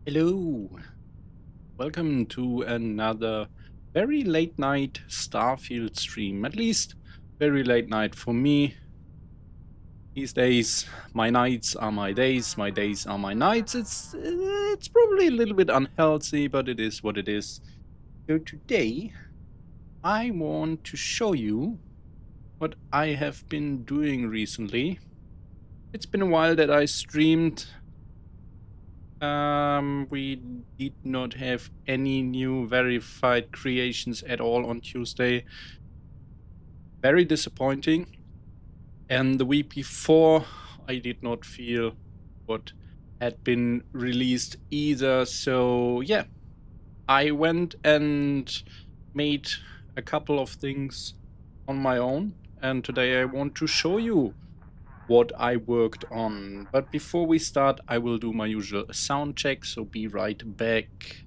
Hello, welcome to another very late night Starfield stream. At least very late night for me. These days, my nights are my days are my nights. It's probably a little bit unhealthy, but it is what it is. So today, I want to show you what I have been doing recently. It's been a while that I streamed. We did not have any new verified creations at all on Tuesday. Very disappointing. And the week before, I did not feel what had been released either. So yeah, I went and made a couple of things on my own. And today I want to show you what I worked on. But before we start, I will do my usual sound check, so be right back.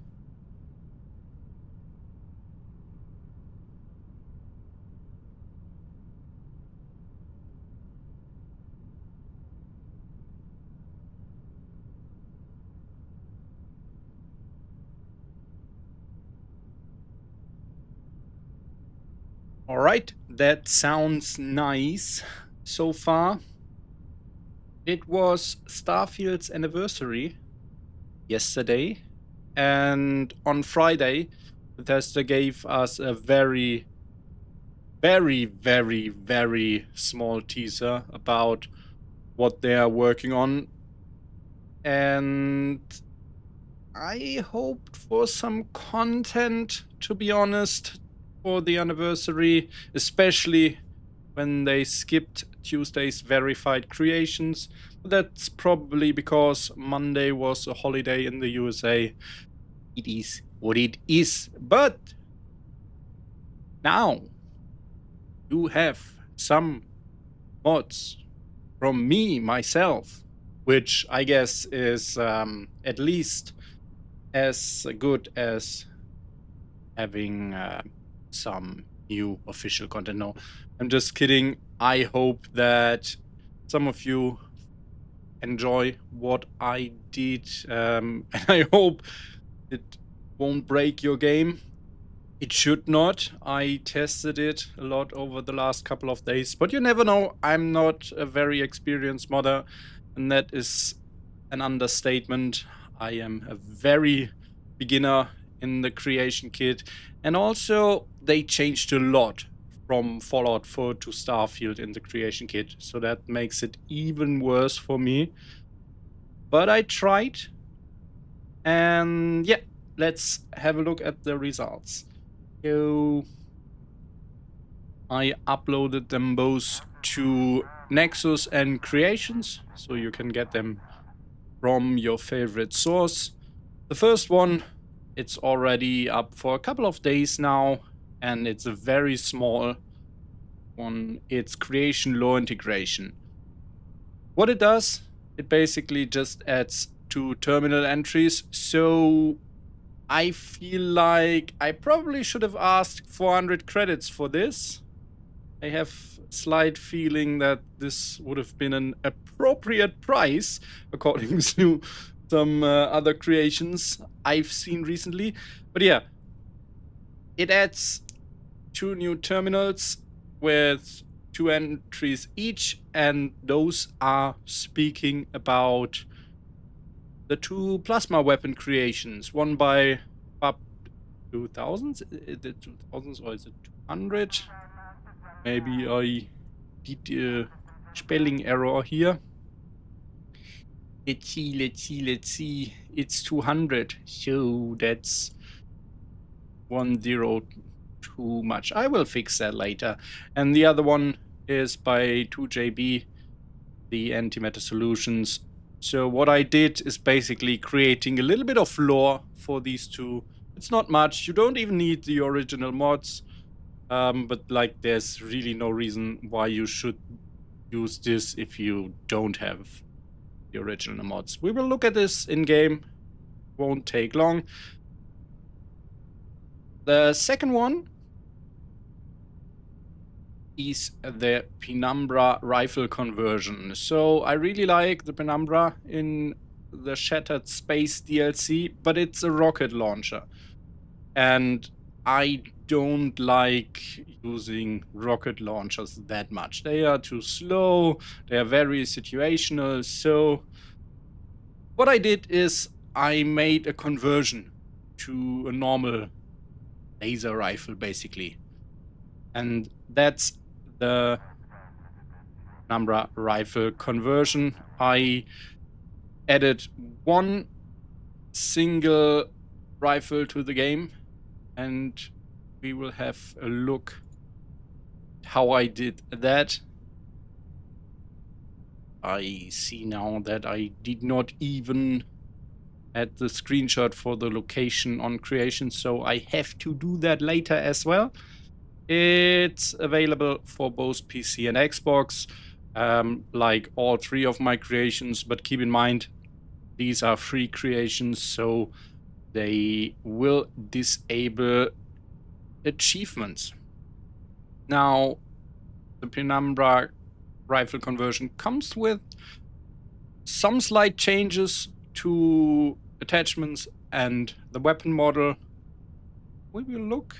All right, that sounds nice so far. It was Starfield's anniversary yesterday, and on Friday, Bethesda gave us a very small teaser about what they are working on. And I hoped for some content, to be honest, for the anniversary, especially when they skipped Tuesday's verified creations. But that's probably because Monday was a holiday in the USA. It is what it is. But now you have some mods from me, myself, which I guess is at least as good as having some new official content. No, I'm just kidding. I hope that some of you enjoy what I did, and I hope it won't break your game. It should not. I tested it a lot over the last couple of days, but you never know. I'm not a very experienced modder, and that is an understatement. I am a very beginner in the creation kit, and also they changed a lot from Fallout 4 to Starfield in the creation kit, so that makes it even worse for me. But I tried, and yeah, let's have a look at the results. So I uploaded them both to Nexus and Creations, so you can get them from your favorite source. The first one, it's already up for a couple of days now, and it's a very small one. It's Creation Law Integration. What it does, it basically just adds 2 terminal entries. So I feel like I probably should have asked 400 credits for this. I have a slight feeling that this would have been an appropriate price according to some other creations I've seen recently. But yeah, it adds 2 new terminals with 2 entries each, and those are speaking about the 2 plasma weapon creations, one by 2000s. Is it 2000s or is it 200? Maybe I did a spelling error here. Let's see. It's 200, so that's 102 too much. I will fix that later. And the other one is by 2JB, the Antimatter Solutions. So what I did is basically creating a little bit of lore for these two. It's not much. You don't even need the original mods. But like, there's really no reason why you should use this if you don't have the original mods. We will look at this in game. Won't take long. The second one is the Penumbra rifle conversion. So I really like the Penumbra in the Shattered Space DLC, but it's a rocket launcher. And I don't like using rocket launchers that much. They are too slow, they are very situational. So what I did is I made a conversion to a normal laser rifle, basically. And that's the Penumbra rifle conversion. I added one single rifle to the game, and we will have a look how I did that. I see now that I did not even add the screenshot for the location on creation, so I have to do that later as well. It's available for both PC and Xbox, like all three of my creations, but keep in mind these are free creations, so they will disable achievements. Now, the Penumbra rifle conversion comes with some slight changes to attachments and the weapon model. We will look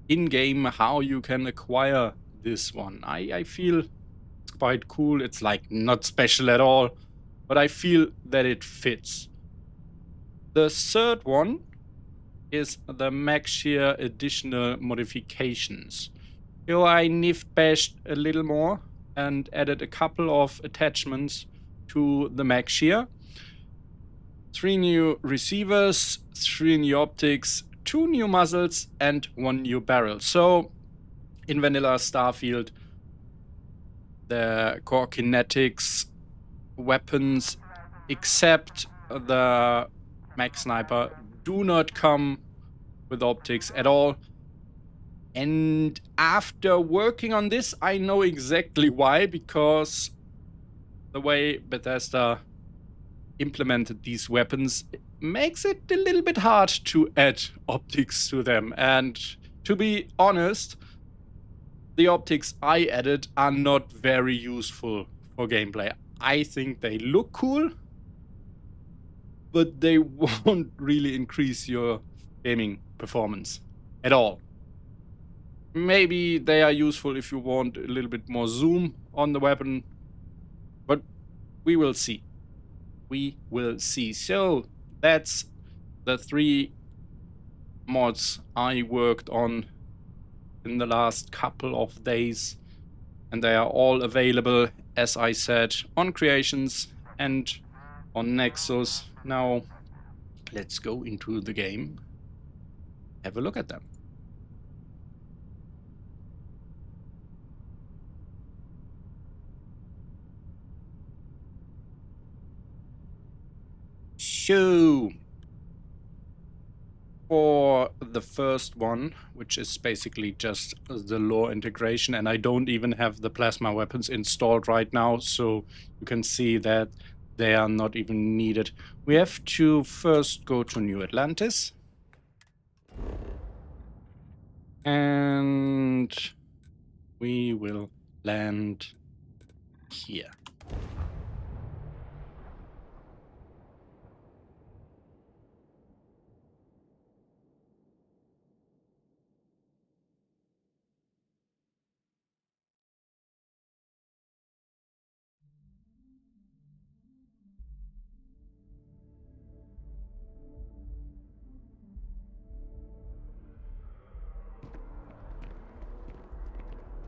in-game how you can acquire this one. I feel it's quite cool. It's like not special at all, but I feel that it fits. The third one is the Max Shear additional modifications. Here I nif-bashed a little more and added a couple of attachments to the Max Shear. 3 new receivers, 3 new optics, 2 new muzzles, and 1 new barrel. So in vanilla Starfield, the core kinetics weapons, except the Max Sniper, do not come with optics at all. And after working on this, I know exactly why, because the way Bethesda implemented these weapons makes it a little bit hard to add optics to them. And to be honest, the optics I added are not very useful for gameplay. I think they look cool, but they won't really increase your gaming performance at all. Maybe they are useful if you want a little bit more zoom on the weapon, but we will see. We will see. So that's the 3 mods I worked on in the last couple of days, and they are all available, as I said, on Creations and on Nexus. Now let's go into the game, have a look at them. So for the first one, which is basically just the lore integration, and I don't even have the plasma weapons installed right now, so you can see that they are not even needed. We have to first go to New Atlantis. And we will land here.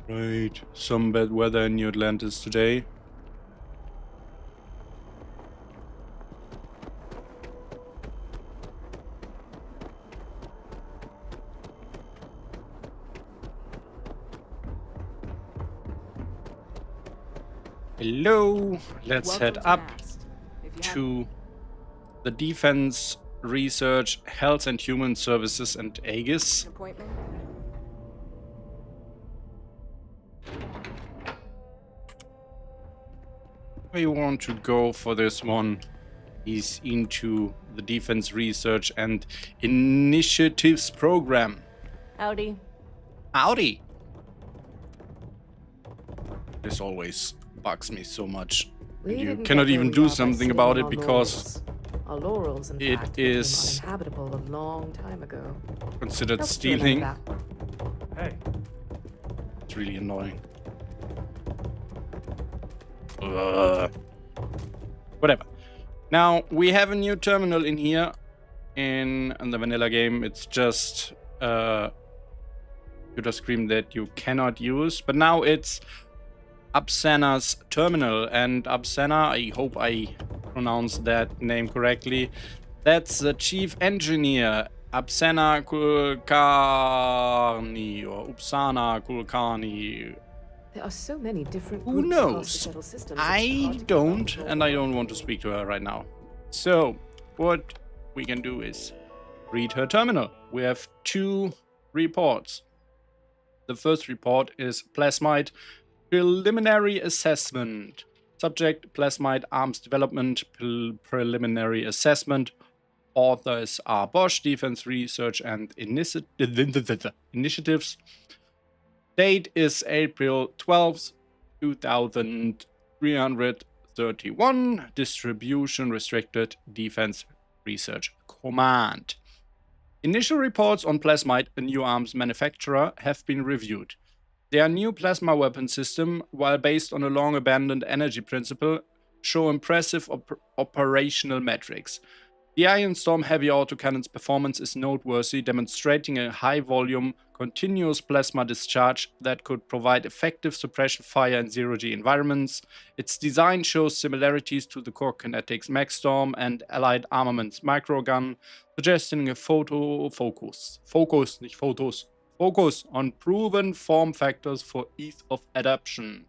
Right, some bad weather in New Atlantis today. Hello, let's head up to the Defense, Research, Health and Human Services and Aegis. We want to go for this one is into the Defense Research and Initiatives Program. Howdy. Howdy. This always bugs me so much. And you didn't cannot get where even we do are by something sitting about on it our because Our laurels, in it fact, is became uninhabitable a long time ago. considered Helps to remember stealing. that. Hey. It's really annoying. Ugh. Whatever. Now, we have a new terminal in here. In the vanilla game, it's just computer screen that you cannot use. But now it's Absana's terminal. And Absana, I hope I pronounced that name correctly. That's the chief engineer, Absana Kulkarni, or Upsana Kulkarni. There are so many different Who groups across the knows? shuttle systems. I don't, and I don't want to speak to her right now. So, what we can do is read her terminal. We have 2 reports. The first report is Plasmide Preliminary Assessment. Subject, Plasmide Arms Development Preliminary Assessment. Authors are Bosch, Defense Research and Initiatives. Date is April 12th, 2331. Distribution restricted. Defense Research Command. Initial reports on Plasmide, a new arms manufacturer, have been reviewed. Their new plasma weapon system, while based on a long-abandoned energy principle, show impressive operational metrics. The Iron Storm heavy autocannon's performance is noteworthy, demonstrating a high-volume, continuous plasma discharge that could provide effective suppression fire in zero-G environments. Its design shows similarities to the Core Kinetics Maxstorm and Allied Armaments microgun, suggesting a focus on proven form factors for ease of adoption.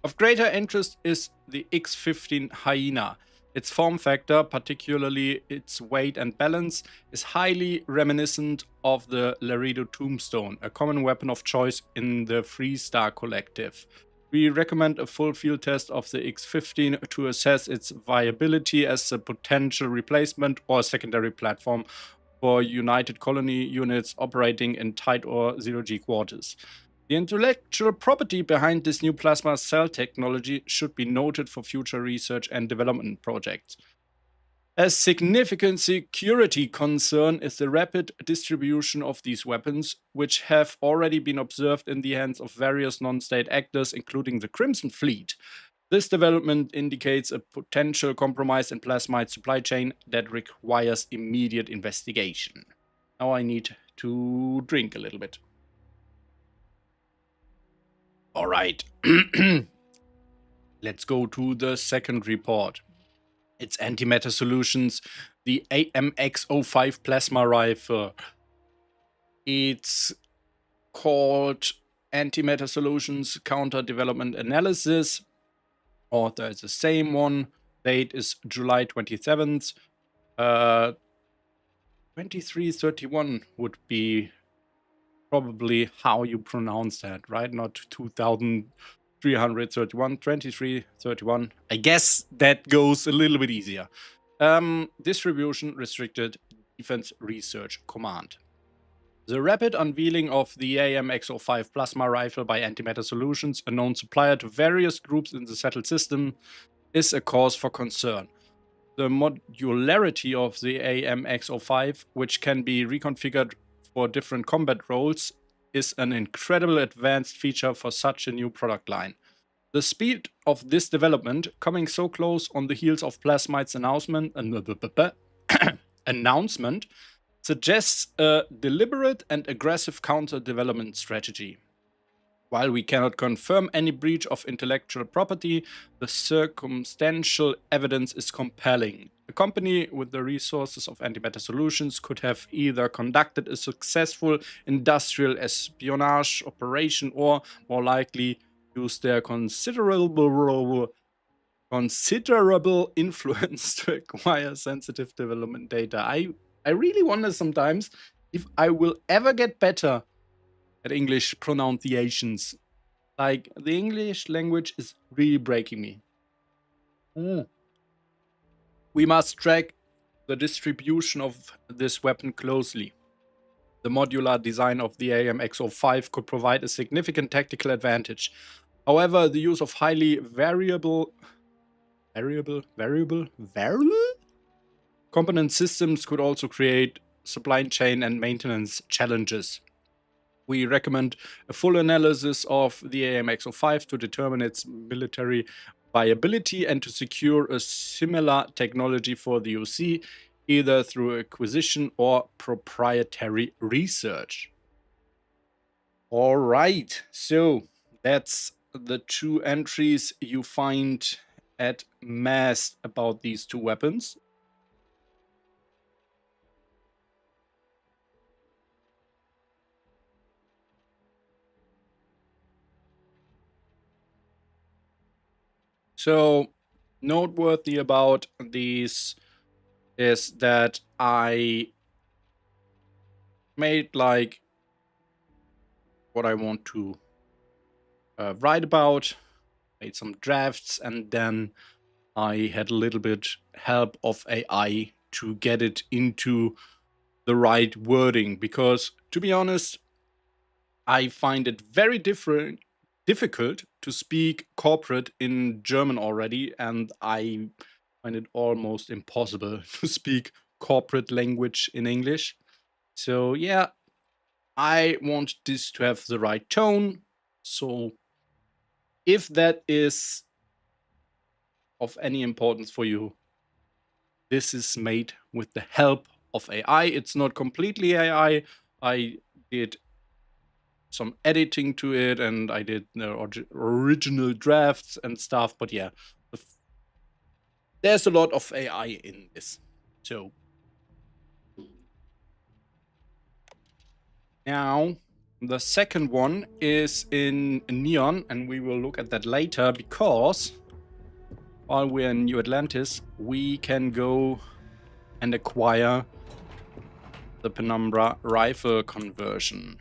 Of greater interest is the X15 Hyena. Its form factor, particularly its weight and balance, is highly reminiscent of the Laredo Tombstone, a common weapon of choice in the Freestar Collective. We recommend a full field test of the X15 to assess its viability as a potential replacement or secondary platform for United Colony units operating in tight or zero-G quarters. The intellectual property behind this new plasma cell technology should be noted for future research and development projects. A significant security concern is the rapid distribution of these weapons, which have already been observed in the hands of various non-state actors, including the Crimson Fleet. This development indicates a potential compromise in Plasmide supply chain that requires immediate investigation. Now I need to drink a little bit. All right. Let's go to the second report. It's Antimatter Solutions, the AMX05 plasma rifle. It's called Antimatter Solutions Counter Development Analysis. Author is the same one. Date is July 27th. 2331 would be probably how you pronounce that, right? Not 2331, 2331. I guess that goes a little bit easier. Distribution restricted. Defense Research Command. The rapid unveiling of the AMX05 plasma rifle by Antimatter Solutions, a known supplier to various groups in the settled system, is a cause for concern. The modularity of the AMX05, which can be reconfigured for different combat roles, is an incredible advanced feature for such a new product line. The speed of this development, coming so close on the heels of Plasmide's announcement, suggests a deliberate and aggressive counter-development strategy. While we cannot confirm any breach of intellectual property, the circumstantial evidence is compelling. A company with the resources of Antimatter Solutions could have either conducted a successful industrial espionage operation or, more likely, used their considerable influence to acquire sensitive development data. I really wonder sometimes if I will ever get better at English pronunciations. Like, the English language is really breaking me. We must track the distribution of this weapon closely. The modular design of the AMX05 could provide a significant tactical advantage. However, the use of highly variable variable. Component systems could also create supply chain and maintenance challenges. We recommend a full analysis of the AMX05 to determine its military viability and to secure a similar technology for the OC, either through acquisition or proprietary research. All right, so that's the 2 entries you find at MAST about these 2 weapons. So, noteworthy about these is that I made like what I want to write about, made some drafts, and then I had a little bit help of AI to get it into the right wording, because to be honest, I find it very difficult to speak corporate in German already, and I find it almost impossible to speak corporate language in English. So yeah, I want this to have the right tone. So if that is of any importance for you, this is made with the help of AI. It's not completely AI. I did some editing to it, and I did the original drafts and stuff. But yeah, there's a lot of AI in this. So now the second one is in Neon, and we will look at that later, because while we're in New Atlantis, we can go and acquire the Penumbra rifle conversion.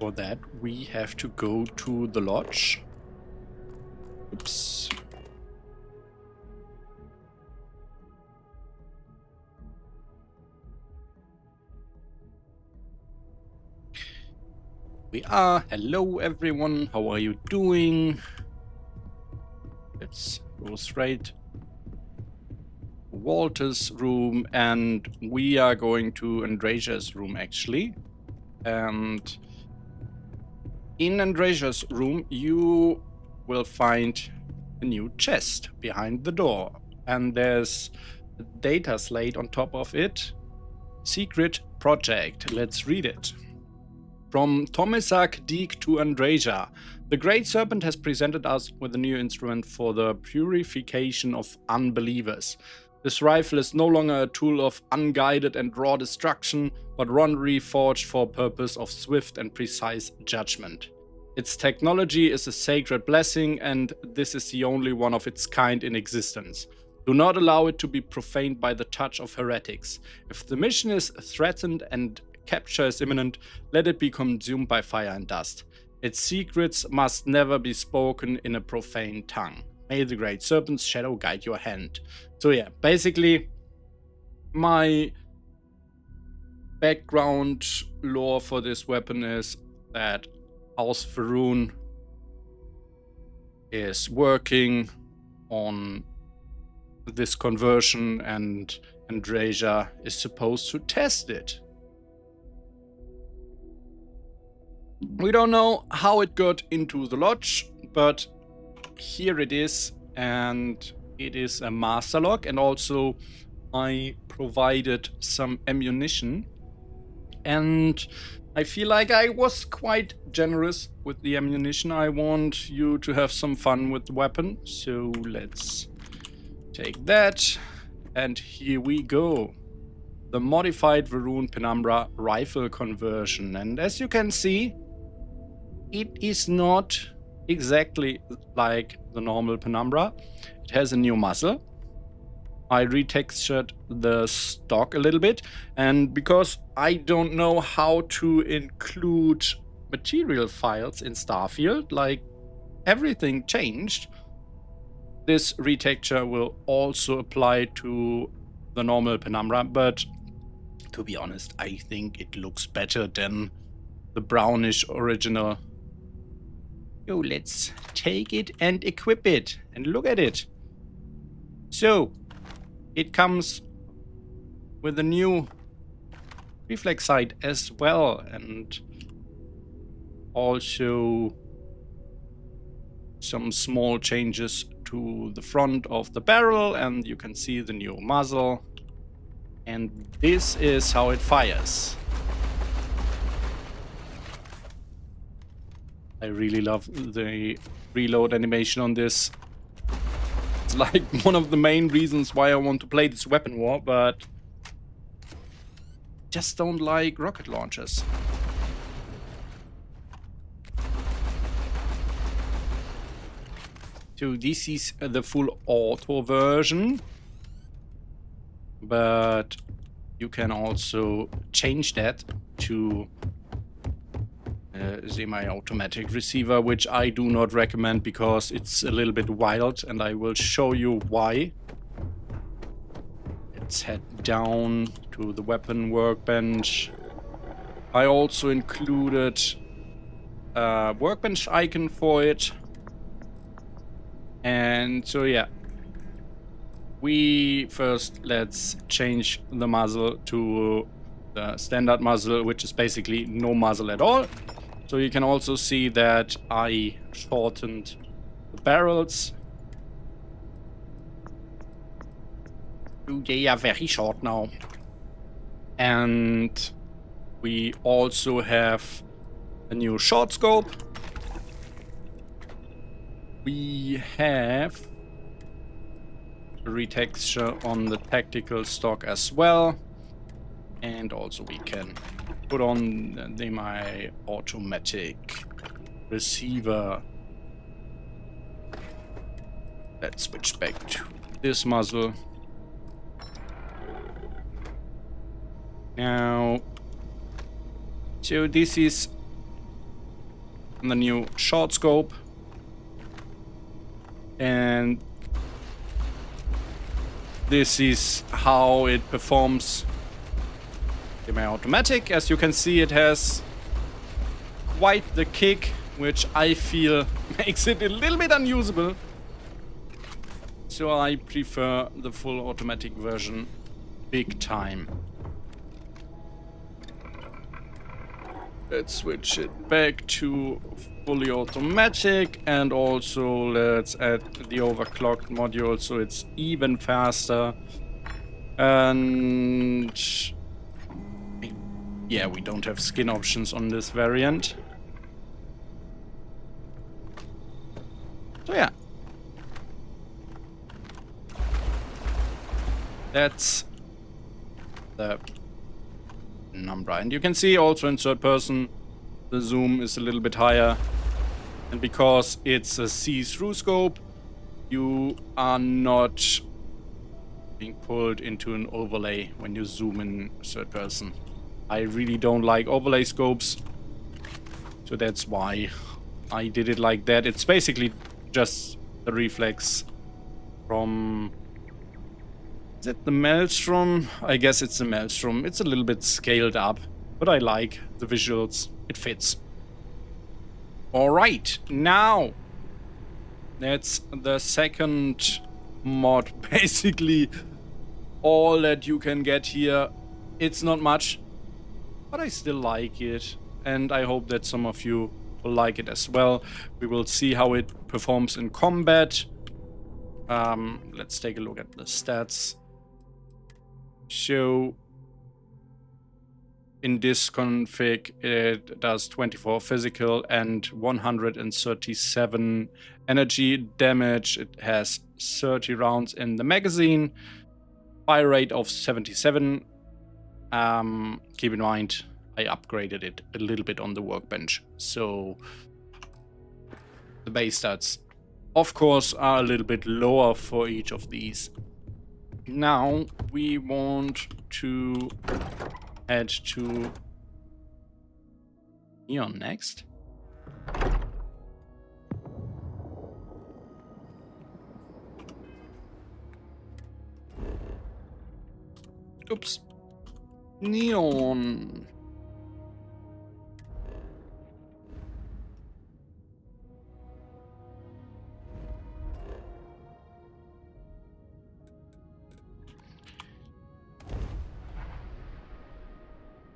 For that, we have to go to the lodge. Oops. We are. Hello, everyone. How are you doing? Let's go straight to Walter's room, and we are going to Andrasia's room, actually. And in Andrasia's room, you will find a new chest behind the door. And there's a data slate on top of it. Secret project. Let's read it. From Tomisak Deek to Andrasia, the Great Serpent has presented us with a new instrument for the purification of unbelievers. This rifle is no longer a tool of unguided and raw destruction, but one reforged for purpose of swift and precise judgment. Its technology is a sacred blessing, and this is the only one of its kind in existence. Do not allow it to be profaned by the touch of heretics. If the mission is threatened and capture is imminent, let it be consumed by fire and dust. Its secrets must never be spoken in a profane tongue. May the Great Serpent's shadow guide your hand. So yeah, basically, my background lore for this weapon is that House V'Run is working on this conversion, and Andrasia is supposed to test it. We don't know how it got into the lodge, but here it is, and it is a master lock, and also I provided some ammunition, and I feel like I was quite generous with the ammunition. I want you to have some fun with the weapon, so let's take that, and here we go. The modified V'Run Penumbra rifle conversion, and as you can see, it is not exactly like the normal Penumbra. It has a new muzzle. I retextured the stock a little bit, and because I don't know how to include material files in Starfield, like everything changed, this retexture will also apply to the normal Penumbra, but to be honest, I think it looks better than the brownish original. So let's take it and equip it and look at it. So it comes with a new reflex sight as well, and also some small changes to the front of the barrel, and you can see the new muzzle. And this is how it fires. I really love the reload animation on this. It's like one of the main reasons why I want to play this weapon war, but just don't like rocket launchers. So this is the full auto version, but you can also change that to semi-automatic receiver, which I do not recommend because it's a little bit wild, and I will show you why. Let's head down to the weapon workbench. I also included a workbench icon for it. And so yeah, let's change the muzzle to the standard muzzle, which is basically no muzzle at all. So you can also see that I shortened the barrels. They are very short now. And we also have a new short scope. We have a retexture on the tactical stock as well. And also we can put on my automatic receiver. Let's switch back to this muzzle. Now, so this is the new short scope. And this is how it performs semi-automatic. As you can see, it has quite the kick, which I feel makes it a little bit unusable. So I prefer the full automatic version big time. Let's switch it back to fully automatic, and also let's add the overclocked module so it's even faster. And yeah, we don't have skin options on this variant. So yeah, that's the number. And you can see also in third person the zoom is a little bit higher, and because it's a see-through scope, you are not being pulled into an overlay when you zoom in third person. I really don't like overlay scopes, so that's why I did it like that. It's basically just the reflex from... Is it the Maelstrom? I guess it's the Maelstrom. It's a little bit scaled up, but I like the visuals. It fits. Alright, now that's the second mod. Basically all that you can get here. It's not much, but I still like it, and I hope that some of you will like it as well. We will see how it performs in combat. Let's take a look at the stats. So in this config it does 24 physical and 137 energy damage. It has 30 rounds in the magazine, fire rate of 77. Keep in mind I upgraded it a little bit on the workbench, so the base stats of course are a little bit lower for each of these. Now we want to head to Neon next. Oops. Neon.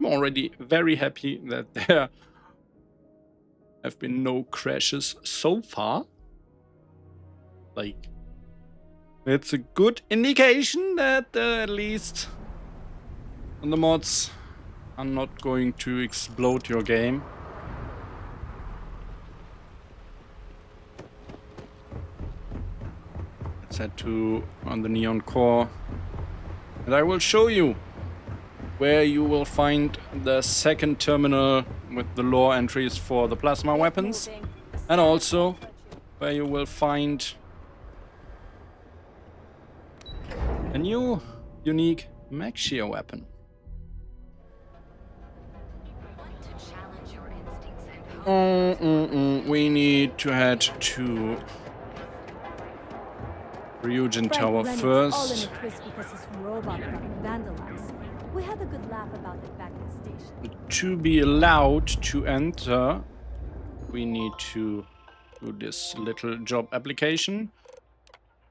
I'm already very happy that there have been no crashes so far. Like, it's a good indication that at least the mods are not going to explode your game. Let's head to on the Neon Core, and I will show you where you will find the second terminal with the lore entries for the plasma weapons, and also where you will find a new unique mech shear weapon. We need to head to Ryujin Tower first. We had a good laugh about it back at the station. To be allowed to enter, we need to do this little job application.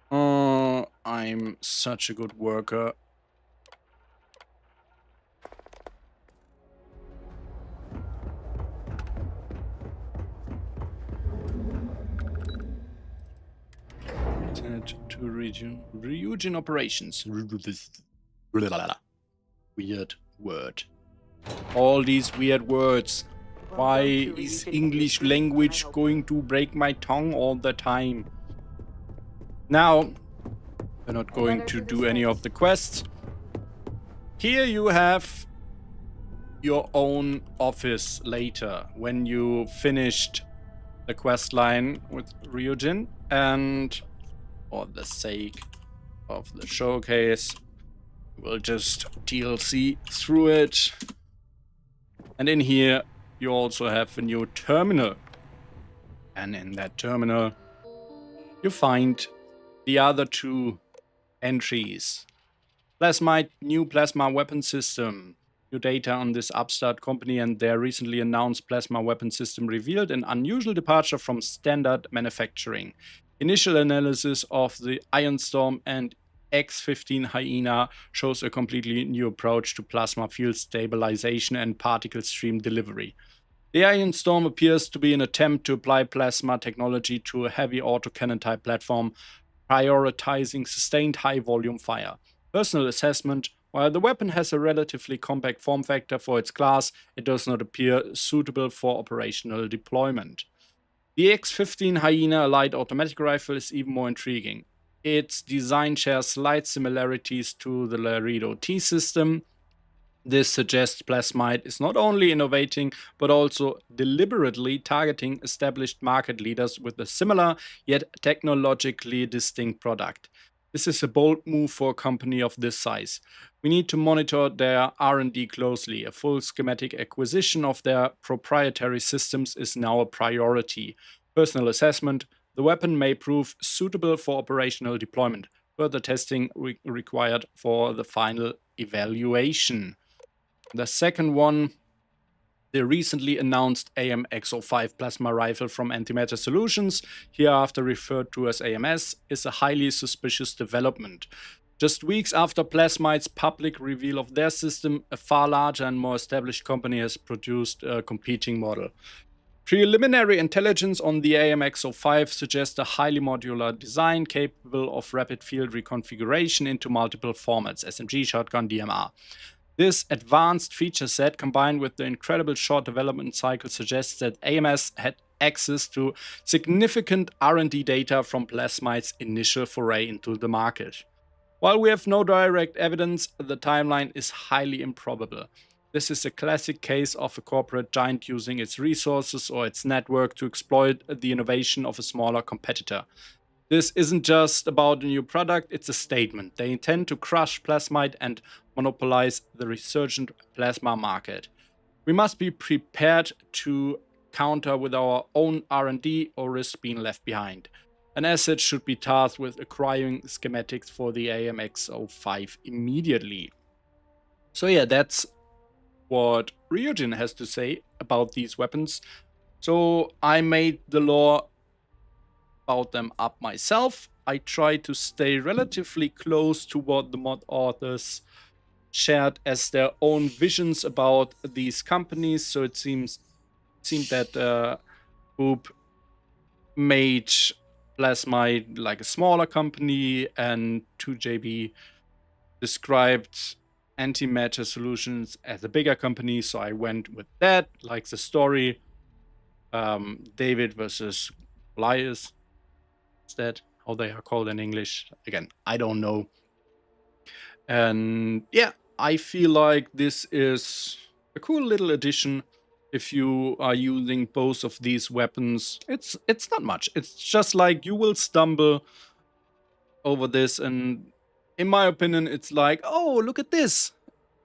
I'm such a good worker. Head to Ryujin operations. Weird word. All these weird words. Why is English language going to break my tongue all the time? Now, we're not going to do any of the quests. Here you have your own office later when you finished the quest line with Ryujin, and for the sake of the showcase, we'll just DLC through it. And in here, you also have a new terminal. And in that terminal, you find the other two entries. Plasmite, new plasma weapon system. New data on this upstart company and their recently announced plasma weapon system revealed an unusual departure from standard manufacturing. Initial analysis of the Ironstorm and X15 Hyena shows a completely new approach to plasma field stabilization and particle stream delivery. The Ironstorm appears to be an attempt to apply plasma technology to a heavy autocannon type platform, prioritizing sustained high volume fire. Personal assessment: while the weapon has a relatively compact form factor for its class, it does not appear suitable for operational deployment. The X15 Hyena light automatic rifle is even more intriguing. Its design shares slight similarities to the Laredo T system. This suggests Plasmite is not only innovating, but also deliberately targeting established market leaders with a similar, yet technologically distinct product. This is a bold move for a company of this size. We need to monitor their R&D closely. A full schematic acquisition of their proprietary systems is now a priority. Personal assessment: the weapon may prove suitable for operational deployment. Further testing required for the final evaluation. The second one, the recently announced AMX05 plasma rifle from Antimatter Solutions, hereafter referred to as AMS, is a highly suspicious development. Just weeks after Plasmite's public reveal of their system, a far larger and more established company has produced a competing model. Preliminary intelligence on the AMX05 suggests a highly modular design capable of rapid field reconfiguration into multiple formats: SMG, shotgun, DMR. This advanced feature set, combined with the incredible short development cycle, suggests that AMS had access to significant R&D data from Plasmite's initial foray into the market. While we have no direct evidence, the timeline is highly improbable. This is a classic case of a corporate giant using its resources or its network to exploit the innovation of a smaller competitor. This isn't just about a new product, it's a statement. They intend to crush Plasmite and monopolize the resurgent plasma market. We must be prepared to counter with our own R&D or risk being left behind. An asset should be tasked with acquiring schematics for the AMX05 immediately. So yeah, that's what Ryujin has to say about these weapons. So I made the lore about them up myself. I tried to stay relatively close to what the mod authors shared as their own visions about these companies. So it seemed that Boop made Plasmide like a smaller company, and 2JB described Antimatter Solutions as a bigger company. So I went with that, like the story. David versus Goliath. Is that how they are called in English? Again, I don't know. And yeah, I feel like this is a cool little addition. If you are using both of these weapons, it's not much. It's just like you will stumble over this, and in my opinion, it's like, oh, look at this.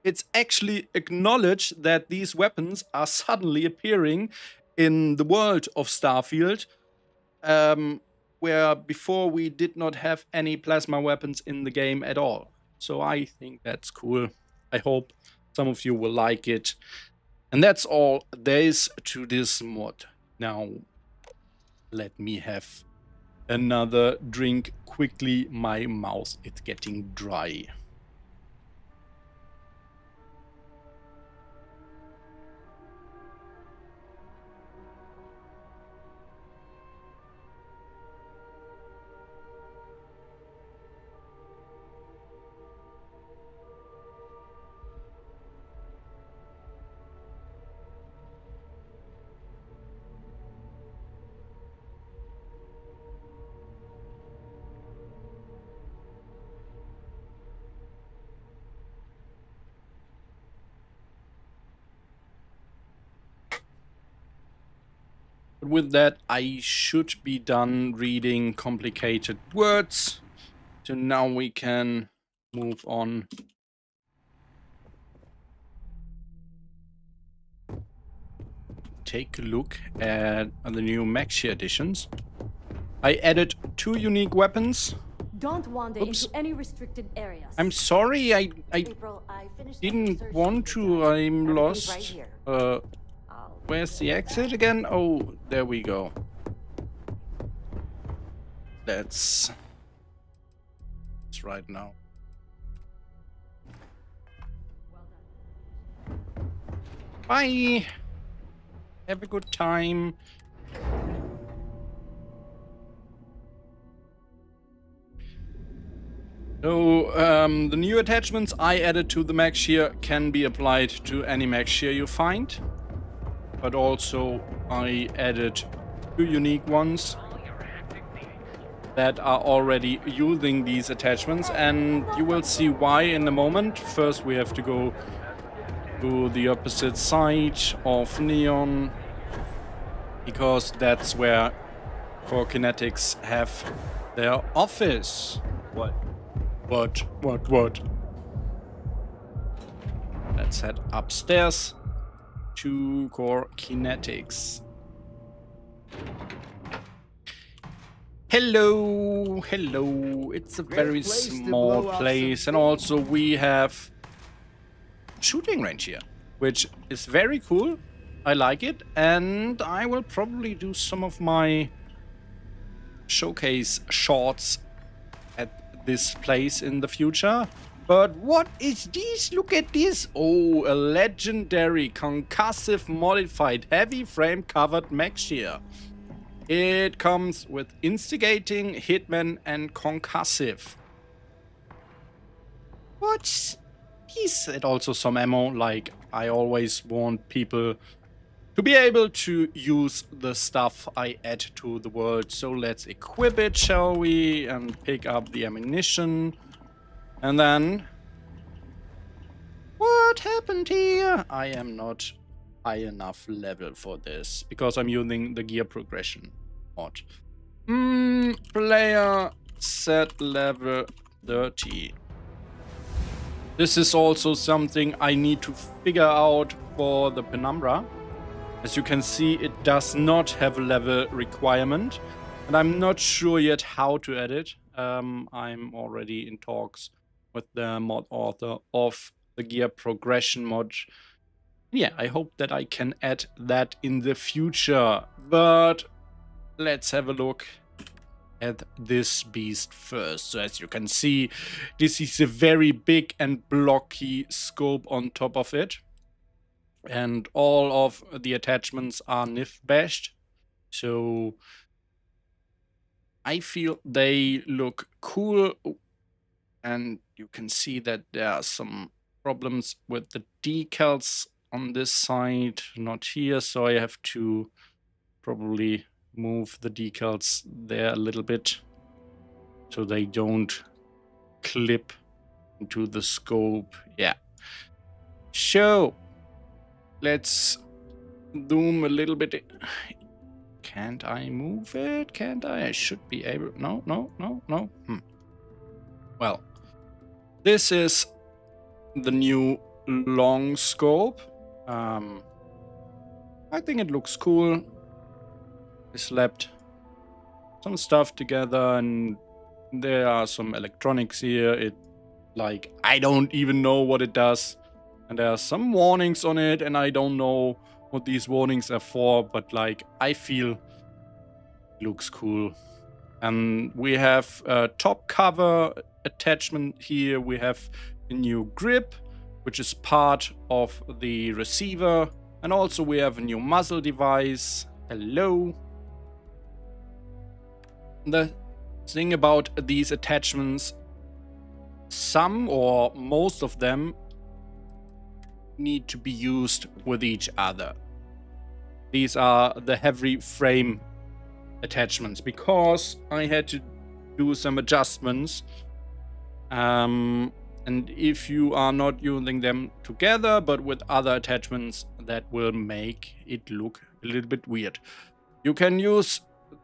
It's actually acknowledged that these weapons are suddenly appearing in the world of Starfield, where before we did not have any plasma weapons in the game at all. So I think that's cool. I hope some of you will like it. And that's all there is to this mod. Now, let me have another drink quickly. My mouth is getting dry. But with that, I should be done reading complicated words. So now we can move on. Take a look at the new Maxia editions. I added 2 unique weapons. Don't wander Oops. into any restricted areas. I'm sorry, I April, I finished the didn't research want for to. that. I'm Everything's lost. right here. Where's the exit again? Oh, there we go. That's right now. Bye. Have a good time. So, the new attachments I added to the Max Shear can be applied to any Max Shear you find. But also, I added 2 unique ones that are already using these attachments, and you will see why in a moment. First, we have to go to the opposite side of Neon, because that's where Core Kinetics have their office. What? Let's head upstairs to Core Kinetics. Hello. It's a very small place, and also we have shooting range here, which is very cool. I like it, and I will probably do some of my showcase shots at this place in the future. But what is this? Look at this. Oh, a legendary concussive modified heavy frame covered mech shear. It comes with instigating, hitman, and concussive. What? Is it also some ammo? Like, I always want people to be able to use the stuff I add to the world. So let's equip it, shall we? And pick up the ammunition. And then... what happened here? I am not high enough level for this, because I'm using the gear progression mod. Player set level 30. This is also something I need to figure out for the Penumbra. As you can see, it does not have a level requirement, and I'm not sure yet how to add it. I'm already in talks with the mod author of the gear progression mod Yeah, I hope that I can add that in the future. But let's have a look at this beast first. So as you can see, this is a very big and blocky scope on top of it. And all of the attachments are NIF bashed. So I feel they look cool. And you can see that there are some problems with the decals on this side, not here. So I have to probably move the decals there a little bit so they don't clip into the scope. Yeah. So let's zoom a little bit. Can't I move it? Can't I? I should be able. No, no, no, no. Well, this is the new long scope. I think it looks cool. I slapped some stuff together and there are some electronics here. It, like, I don't even know what it does. And there are some warnings on it and I don't know what these warnings are for, but like, I feel it looks cool. And we have a top cover attachment here. We have a new grip, which is part of the receiver. And also we have a new muzzle device. Hello. The thing about these attachments, some or most of them need to be used with each other. These are the heavy frame attachments because I had to do some adjustments. And if you are not using them together but with other attachments, that will make it look a little bit weird. You can use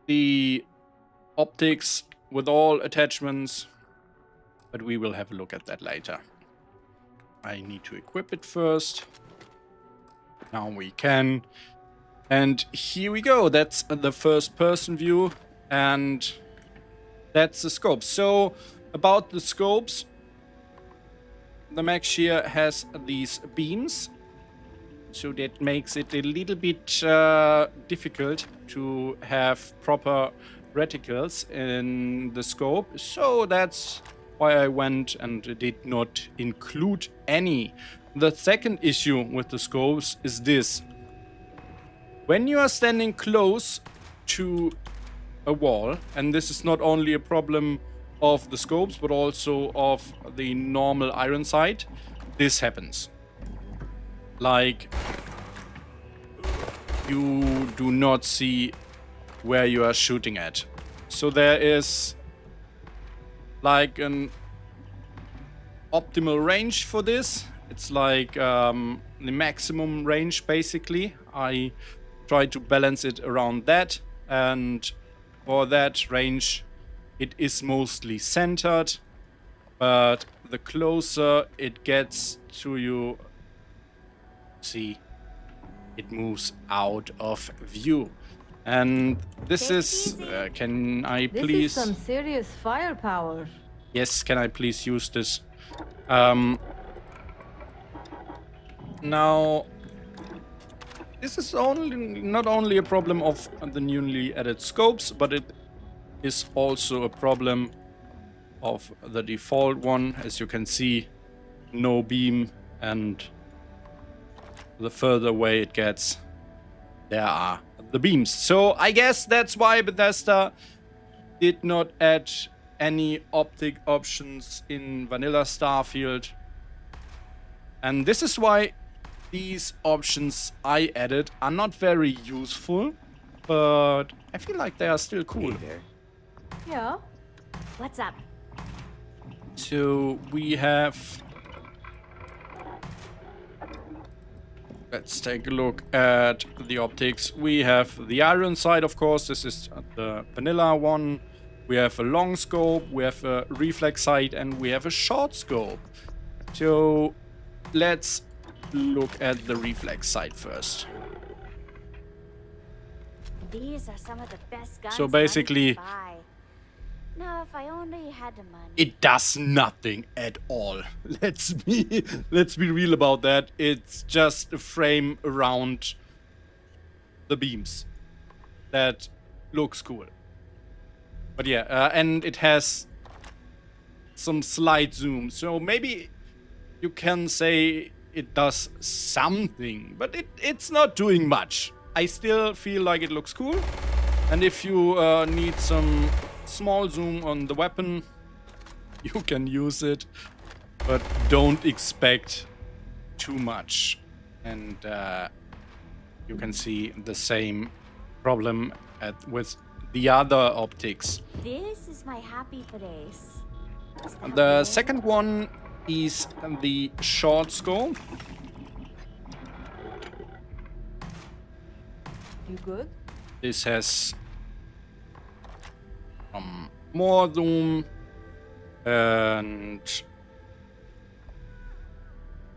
the optics with all attachments, but we will have a look at that later. I need to equip it first. Now we can. And here we go. That's the first person view. And that's the scope. So about the scopes, the Max here has these beams. So that makes it a little bit difficult to have proper reticles in the scope. So that's why I went and did not include any. The second issue with the scopes is this. When you are standing close to a wall, and this is not only a problem of the scopes, but also of the normal iron sight, this happens. Like, you do not see where you are shooting at. So there is like an optimal range for this. It's like the maximum range, basically. I try to balance it around that, and for that range it is mostly centered, but the closer it gets to you, see, it moves out of view. And this is can I please, This is some serious firepower. yes, can I please use this? Now this is not only a problem of the newly added scopes, but it is also a problem of the default one. As you can see, no beam, and the further away it gets, there are the beams. So I guess that's why Bethesda did not add any optic options in vanilla Starfield. And this is why these options I added are not very useful, but I feel like they are still cool. Yeah. What's up? So we have, let's take a look at the optics. We have the iron side, of course. This is the vanilla one. We have a long scope, we have a reflex sight, and we have a short scope. So let's look at the reflex sight first. These are some of the best guns So money basically, can buy. Now, if I only had the money. It does nothing at all. Let's be real about that. It's just a frame around the beams that looks cool. But yeah, and it has some slight zoom, so maybe you can say it does something, but it's not doing much. I still feel like it looks cool, and if you need some small zoom on the weapon, you can use it, but don't expect too much. And you can see the same problem with the other optics. This is my happy place. Is that The right? second one is the short scope. You good? This has more zoom, and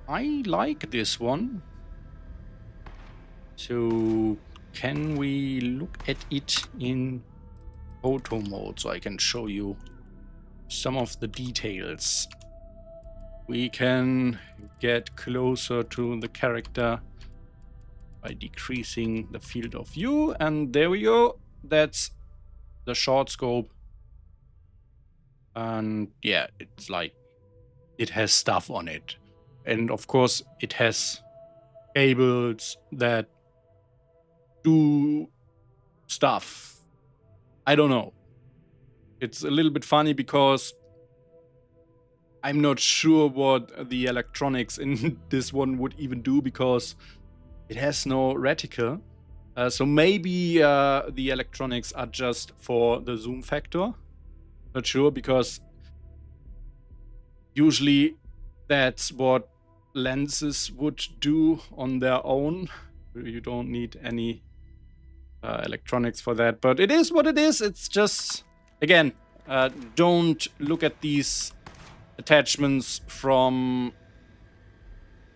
I like this one. So can we look at it in photo mode so I can show you some of the details? We can get closer to the character by decreasing the field of view, and there we go. That's the short scope. And yeah, it's like it has stuff on it, and of course it has cables that do stuff. I don't know. It's a little bit funny because I'm not sure what the electronics in this one would even do, because it has no reticle. So maybe the electronics are just for the zoom factor. Not sure, because usually that's what lenses would do on their own. You don't need any electronics for that, but it is what it is. It's just, again, don't look at these attachments from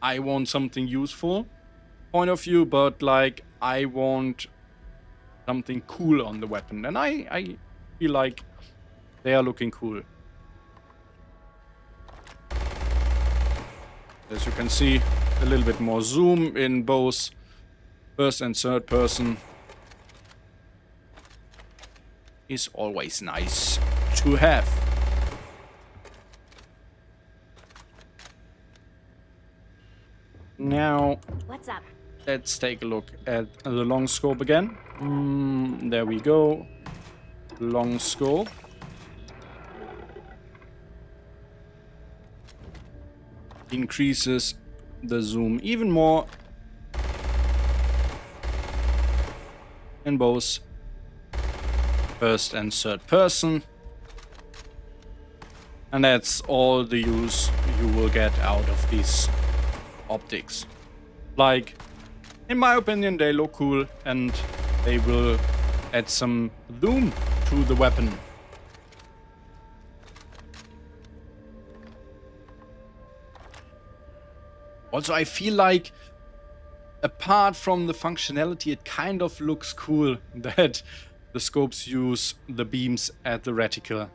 I want something useful point of view, but like I want something cool on the weapon, and I feel like they are looking cool. As you can see, a little bit more zoom in both first and third person is always nice to have. Now, What's up? let's take a look at the long scope again. There we go. Long scope. Increases the zoom even more in both first and third person. And that's all the use you will get out of these optics. Like, in my opinion, they look cool and they will add some zoom to the weapon. Also, I feel like, apart from the functionality, it kind of looks cool that the scopes use the beams at the reticle.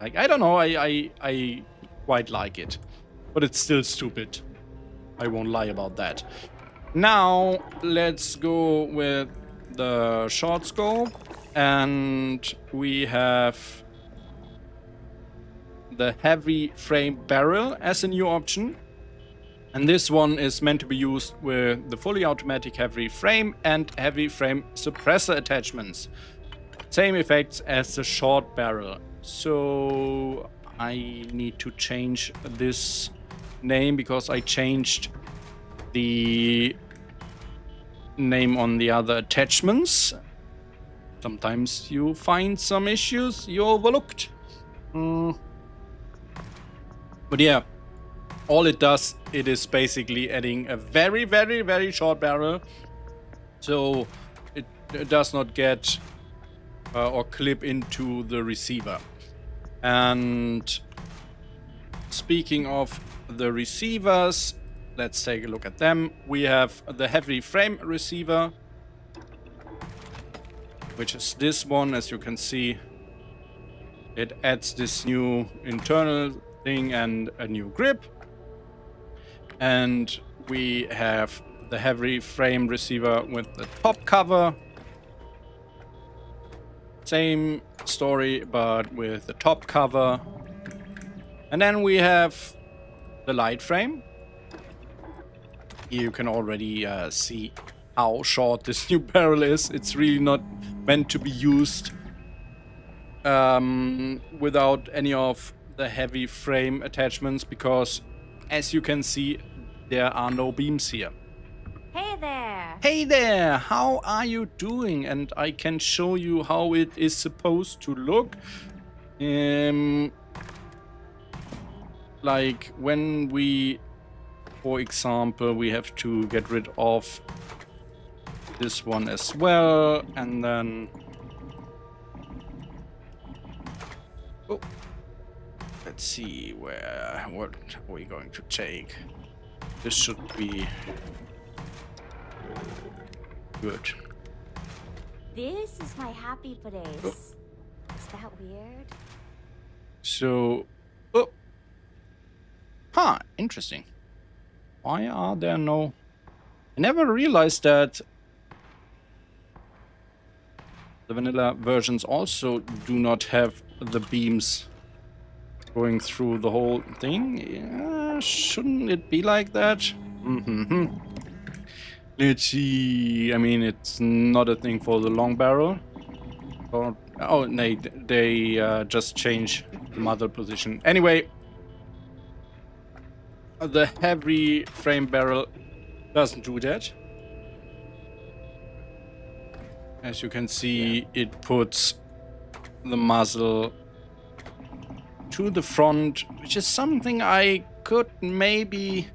Like, I don't know, I quite like it. But it's still stupid. I won't lie about that. Now, let's go with the short scope. And we have the heavy frame barrel as a new option. And this one is meant to be used with the fully automatic heavy frame and heavy frame suppressor attachments. Same effects as the short barrel. So I need to change this name because I changed the name on the other attachments. Sometimes you find some issues you overlooked. But yeah. All it does, it is basically adding a very, very, very short barrel. So it does not get or clip into the receiver. And speaking of the receivers, let's take a look at them. We have the heavy frame receiver, which is this one, as you can see. It adds this new internal thing and a new grip. And we have the heavy frame receiver with the top cover. Same story, but with the top cover. And then we have the light frame. Here you can already see how short this new barrel is. It's really not meant to be used without any of the heavy frame attachments, because as you can see, there are no beams here. Hey there! Hey there, how are you doing? And I can show you how it is supposed to look. Like when we, for example, we have to get rid of this one as well, and then let's see what are we going to take. This should be good. This is my happy place. Is that weird? So, interesting. Why are there no... I never realized that the vanilla versions also do not have the beams going through the whole thing. Yeah, shouldn't it be like that? Let's see. I mean, it's not a thing for the long barrel. Oh, no, they just change the muzzle position. Anyway, the heavy frame barrel doesn't do that. As you can see, it puts the muzzle to the front, which is something I could maybe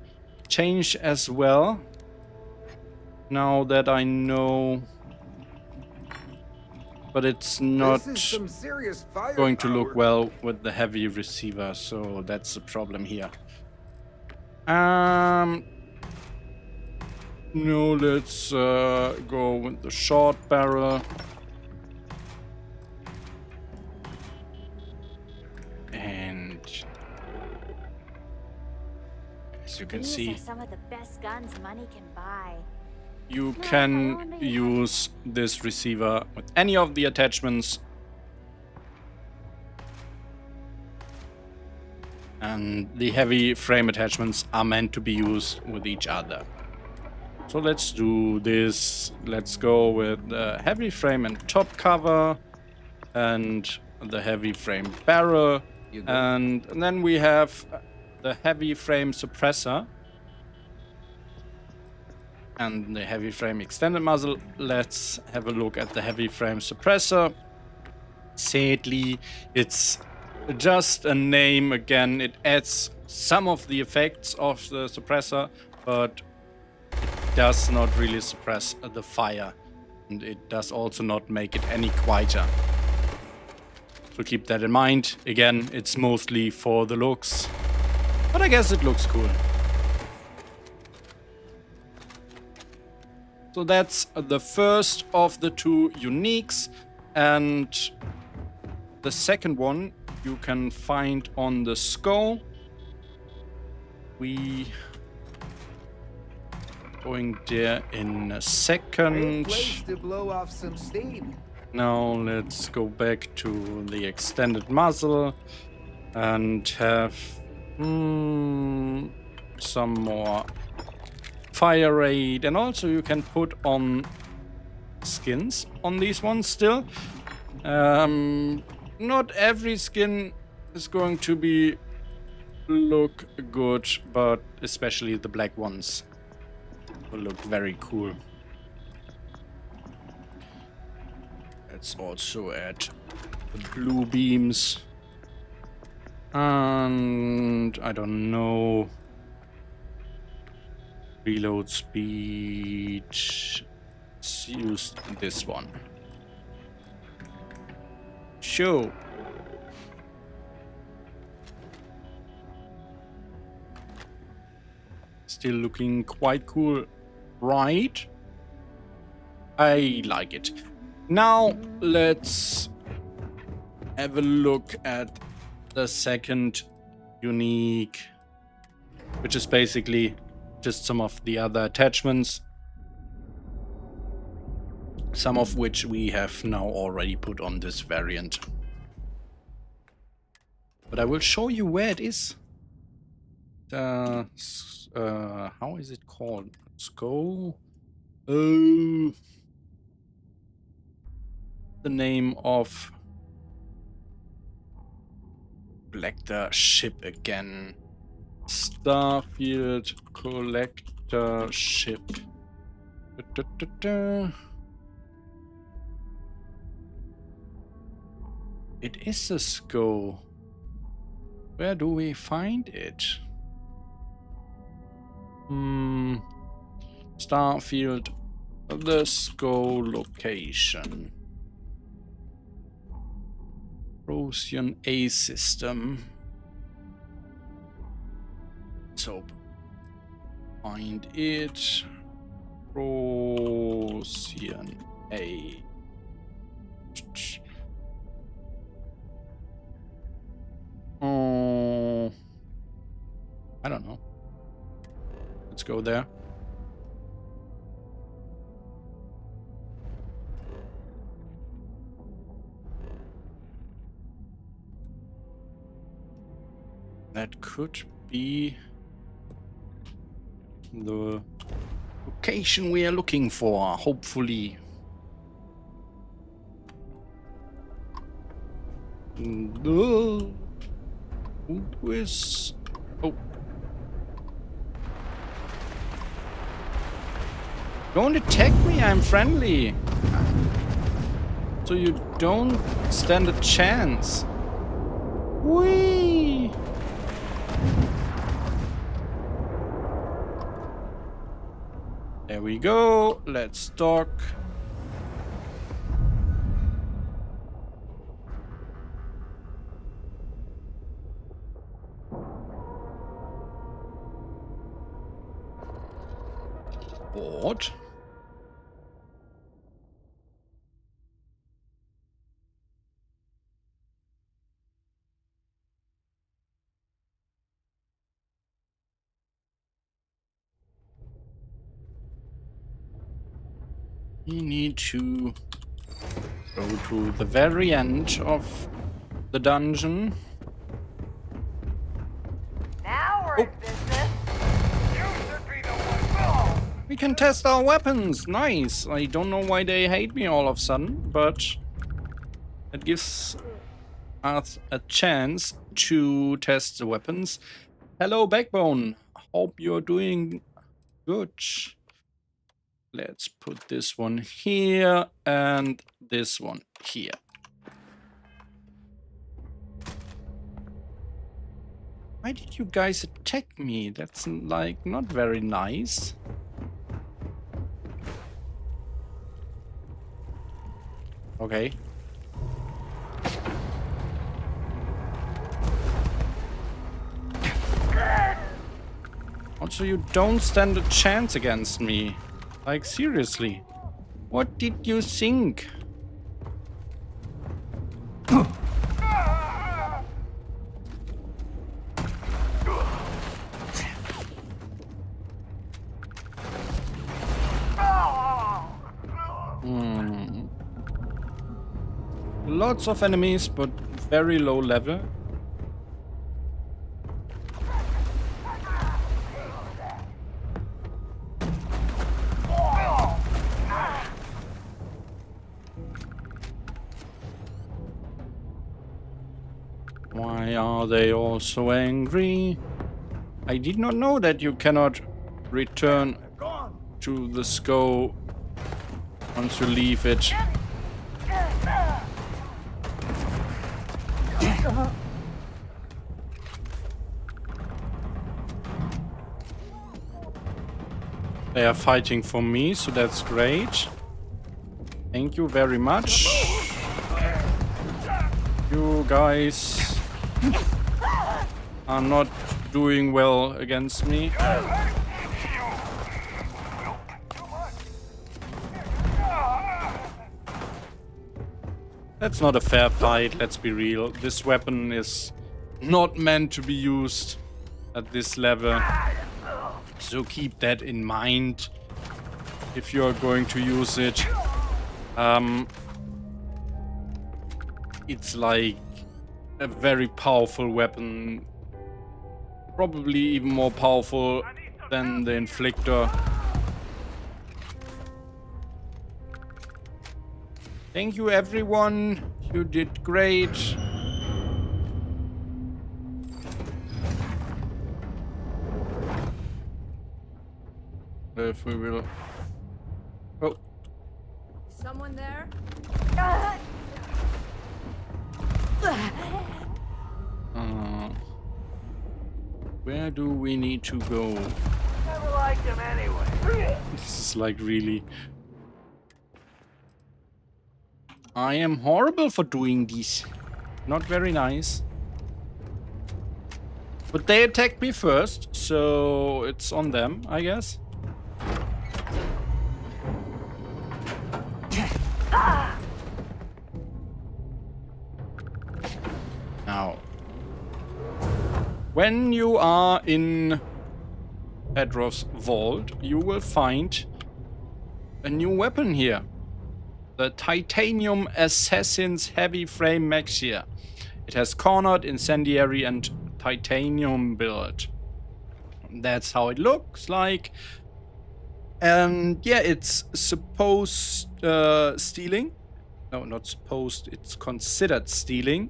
change as well. Now that I know, but it's not going to look well with the heavy receiver, so that's the problem here. No, let's go with the short barrel. And as you can These see, are some of the best guns money can buy. you can use this receiver with any of the attachments. And the heavy frame attachments are meant to be used with each other. So let's do this. Let's go with the heavy frame and top cover and the heavy frame barrel. And then we have the heavy frame suppressor and the heavy frame extended muzzle. Let's have a look at the heavy frame suppressor. Sadly, it's just a name again. It adds some of the effects of the suppressor, but it does not really suppress the fire, and it does also not make it any quieter. So keep that in mind. Again, it's mostly for the looks, but I guess it looks cool. So that's the first of the two uniques, and the second one you can find on the skull. We going there in a second. To blow off some steam. Now let's go back to the extended muzzle and have some more fire rate, and also you can put on skins on these ones still. Not every skin is going to be look good, but especially the black ones will look very cool. Let's also add the blue beams. And I don't know. Reload speed. Let's use this one. Sure. Still looking quite cool, right? I like it. Now let's have a look at the second unique, which is basically just some of the other attachments, some of which we have now already put on this variant. But I will show you where it is. How is it called? Let's go. The name of collector ship again. Starfield collector ship. It is a SCO. Where do we find it? Starfield, the SCO location. Procyon A system. So find it. Procyon A. Oh, I don't know. Let's go there. That could be the location we are looking for, hopefully. Who is... Oh. Don't attack me, I'm friendly. So you don't stand a chance. Whee! There we go. Let's dock. What? We need to go to the very end of the dungeon. Now we're in business. You should be the one. We can test our weapons. Nice. I don't know why they hate me all of a sudden, but it gives us a chance to test the weapons. Hello, Backbone. Hope you're doing good. Let's put this one here and this one here. Why did you guys attack me? That's like not very nice. Okay. Also, you don't stand a chance against me. Like, seriously. What did you think? Lots of enemies, but very low level. Why are they all so angry? I did not know that you cannot return to the SCO once you leave it. They are fighting for me, so that's great. Thank you very much. You guys are not doing well against me. That's not a fair fight, let's be real. This weapon is not meant to be used at this level. So keep that in mind if you're going to use it. It's like a very powerful weapon. Probably even more powerful than the Inflictor. Thank you everyone, you did great. If we will... Oh. Someone there? Where do we need to go? Never liked him anyway. This is like really... I am horrible for doing this. Not very nice. But they attacked me first, so it's on them, I guess. Now, when you are in Pedro's vault, you will find a new weapon here. The Titanium Assassin's Heavy Frame Maxia. It has cornered, incendiary and titanium build. That's how it looks like. And yeah, it's supposed stealing. No, not supposed. It's considered stealing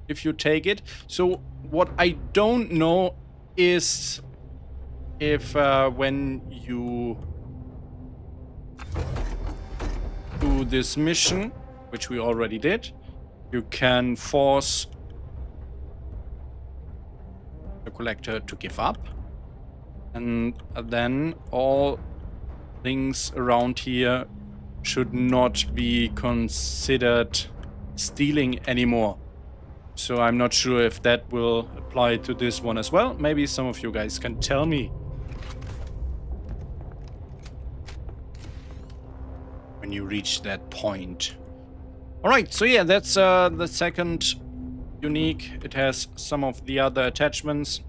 if you take it. So what I don't know is if when you do this mission, which we already did, you can force the collector to give up, and then all things around here should not be considered stealing anymore. So I'm not sure if that will apply to this one as well. Maybe some of you guys can tell me when you reach that point. Alright, so yeah, that's the second unique. It has some of the other attachments.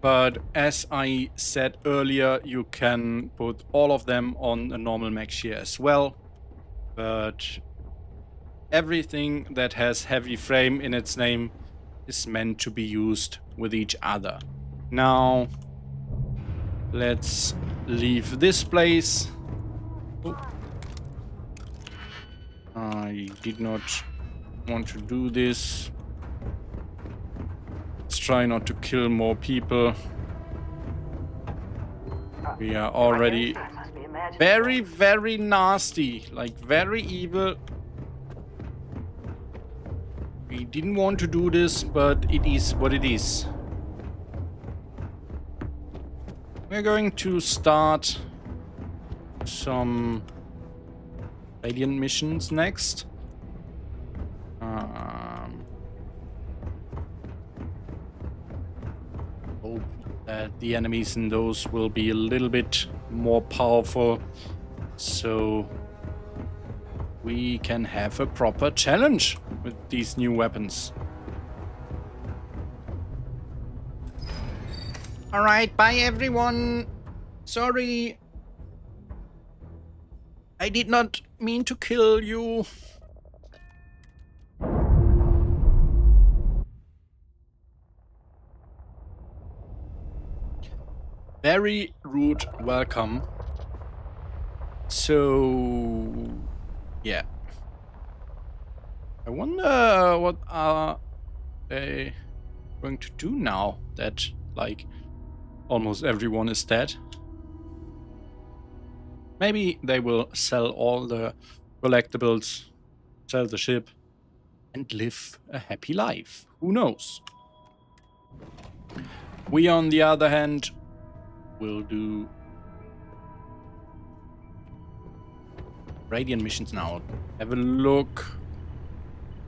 But as I said earlier, you can put all of them on a normal Maxia as well. But everything that has heavy frame in its name is meant to be used with each other. Now, let's leave this place. Oh. I did not want to do this. Let's try not to kill more people. We are already very, very nasty. Like, very evil. We didn't want to do this, but it is what it is. We're going to start some Radiant missions next. Hope that the enemies in those will be a little bit more powerful, so we can have a proper challenge with these new weapons. Alright, bye everyone. Sorry. I did not mean to kill you. Very rude welcome. So, yeah. I wonder what are they going to do now that, like, almost everyone is dead. Maybe they will sell all the collectibles, sell the ship, and live a happy life. Who knows? We, on the other hand, will do Radiant missions now. Have a look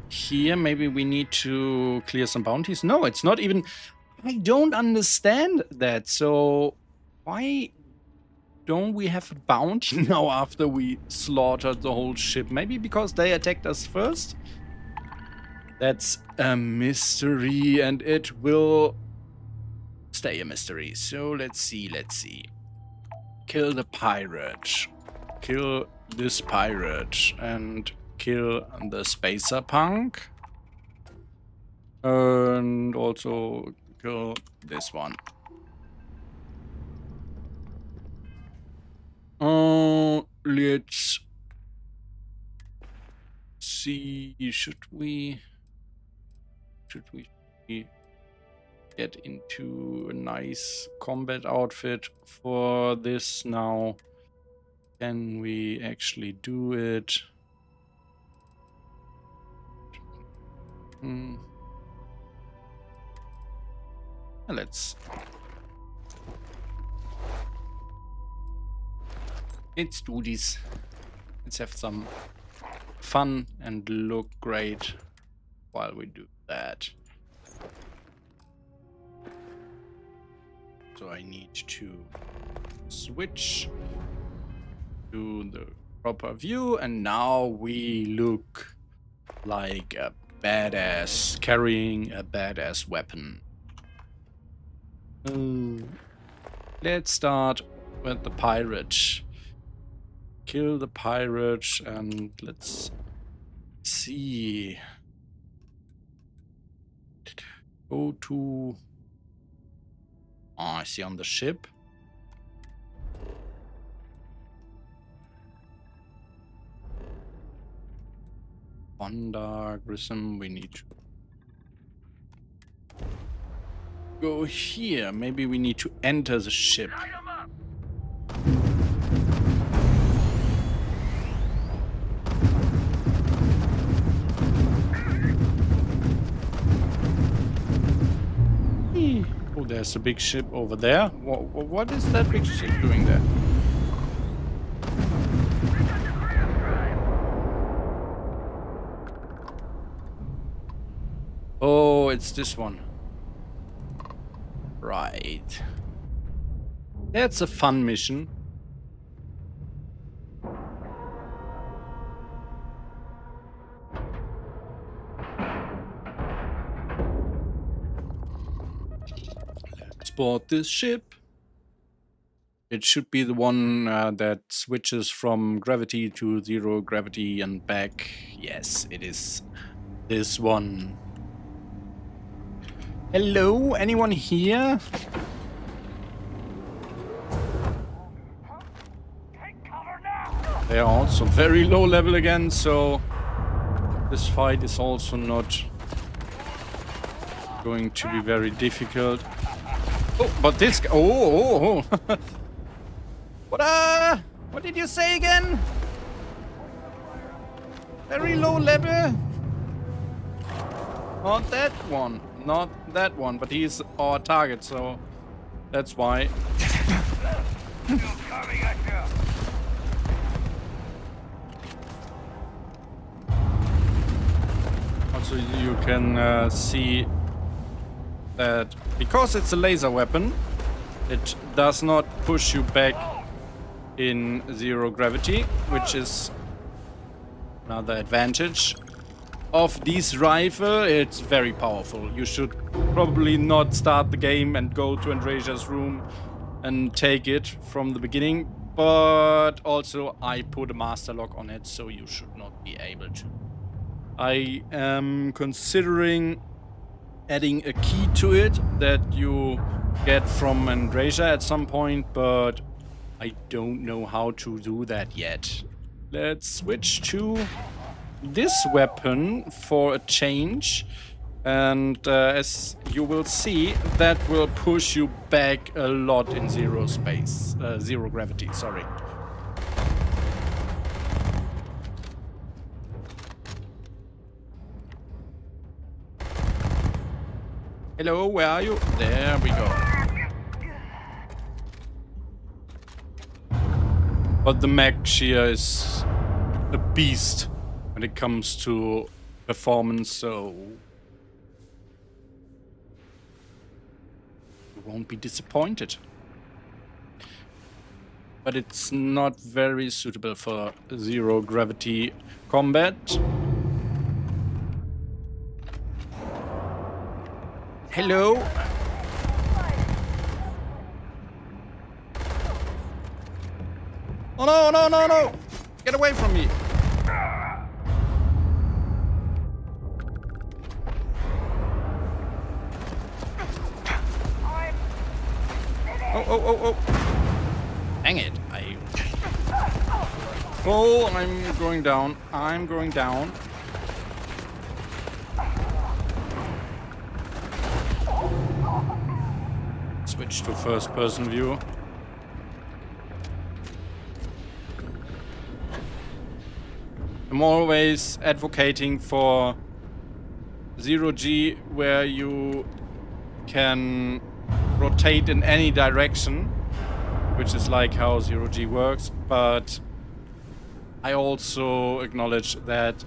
here. Maybe we need to clear some bounties. No, it's not even... I don't understand that. So why don't we have a bounty now after we slaughtered the whole ship? Maybe because they attacked us first? That's a mystery, and it will stay a mystery. So let's see, let's see. Kill the pirate. Kill this pirate. And kill the spacer punk. And also kill this one. Let's see. Should we get into a nice combat outfit for this now? Can we actually do it? Let's do this. Let's have some fun and look great while we do that. So I need to switch to the proper view, and now we look like a badass carrying a badass weapon. Let's start with the pirate. Kill the pirate, and let's see. Go to... Oh, I see on the ship. Honda, Grissom, we need to go here. Maybe we need to enter the ship. Oh, there's a big ship over there. What is that big ship doing there? Oh, it's this one. Right. That's a fun mission. Let's board this ship. It should be the one that switches from gravity to zero gravity and back. Yes, it is this one. Hello, anyone here? They are also very low level again, so this fight is also not going to be very difficult. Oh, but this guy... Oh! What did you say again? Very low level? Not that one. Not that one, but he's our target, so that's why. Also, you can see that because it's a laser weapon, it does not push you back in zero gravity, which is another advantage of this rifle. It's very powerful. You should probably not start the game and go to Andresia's room and take it from the beginning, but also I put a master lock on it, so you should not be able to. I am considering adding a key to it that you get from Andresia at some point, but I don't know how to do that yet. Let's switch to this weapon for a change, and as you will see, that will push you back a lot in zero gravity, sorry. Hello, where are you? There we go. But the Mech Shear is a beast when it comes to performance, so you won't be disappointed. but it's not very suitable for zero gravity combat. Hello? Oh no, no, no, no! Get away from me! Oh, oh, oh, oh! Dang it! Oh, I'm going down. I'm going down. Switch to first-person view. I'm always advocating for 0G where you can rotate in any direction, which is like how 0G works, but I also acknowledge that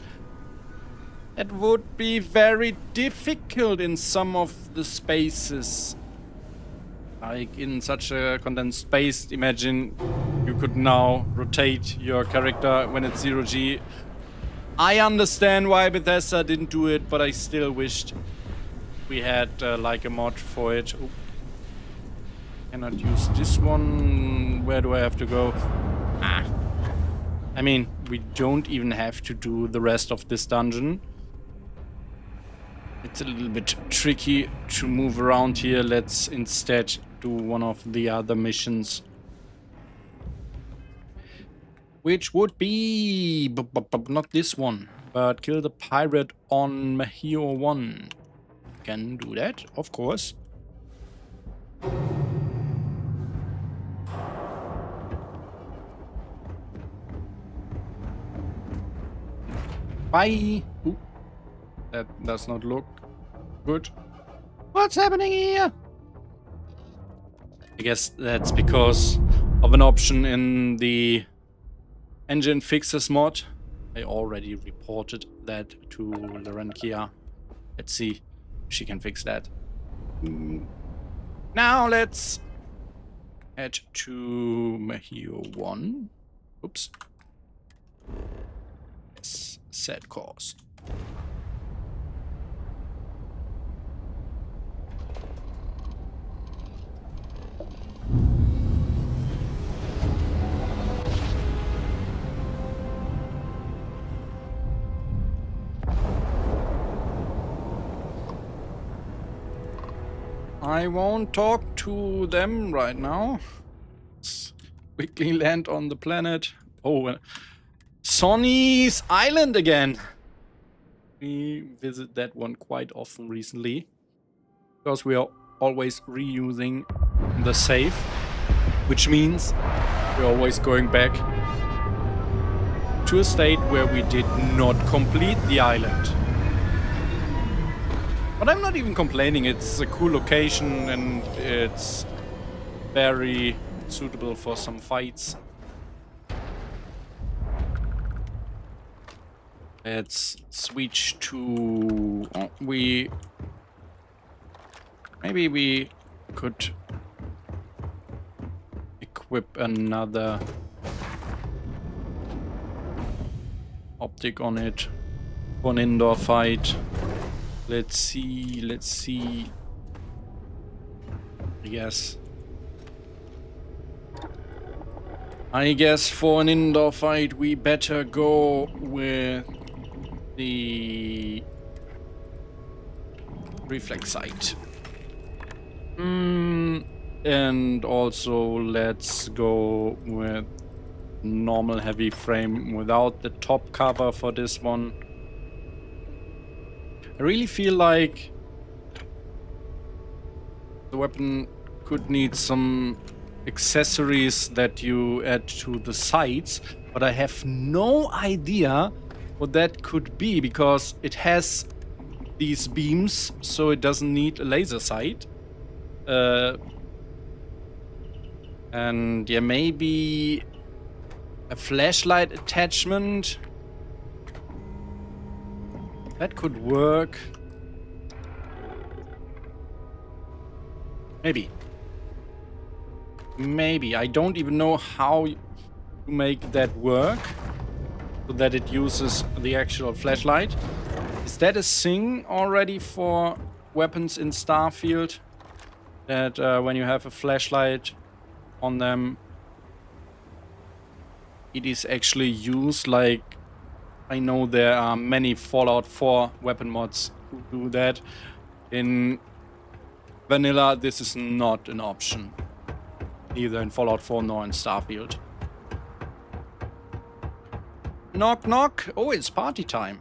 it would be very difficult in some of the spaces. Like in such a condensed space, imagine you could now rotate your character when it's 0G. I understand why Bethesda didn't do it, but I still wished we had like a mod for it. Oh. Cannot use this one. Where do I have to go? Ah. I mean, we don't even have to do the rest of this dungeon. It's a little bit tricky to move around here. Let's instead do one of the other missions. Which would be... not this one, but kill the pirate on Mahio 1. Can do that, of course. Bye! Ooh. That does not look good. What's happening here? I guess that's because of an option in the engine fixes mod. I already reported that to Larenkia. Let's see if she can fix that. Now let's head to Mahio 1. Oops. Yes, set course. I won't talk to them right now. Let's quickly land on the planet. Oh, Sonny's Island again. We visit that one quite often recently, because we are always reusing the save, which means we're always going back to a state where we did not complete the island. But I'm not even complaining. It's a cool location and it's very suitable for some fights. Let's switch to... oh, maybe we could equip another optic on it for an indoor fight. Let's see. I guess for an indoor fight we better go with the reflex sight. And also let's go with normal heavy frame without the top cover for this one. I really feel like the weapon could need some accessories that you add to the sights, but I have no idea what that could be, because it has these beams, so it doesn't need a laser sight. And yeah, maybe a flashlight attachment. That could work. maybe. I don't even know how to make that work so that it uses the actual flashlight. Is that a thing already for weapons in Starfield? That when you have a flashlight on them, it is actually used? Like, I know there are many Fallout 4 weapon mods who do that. In vanilla, this is not an option. Neither in Fallout 4 nor in Starfield. Knock knock. Oh, it's party time.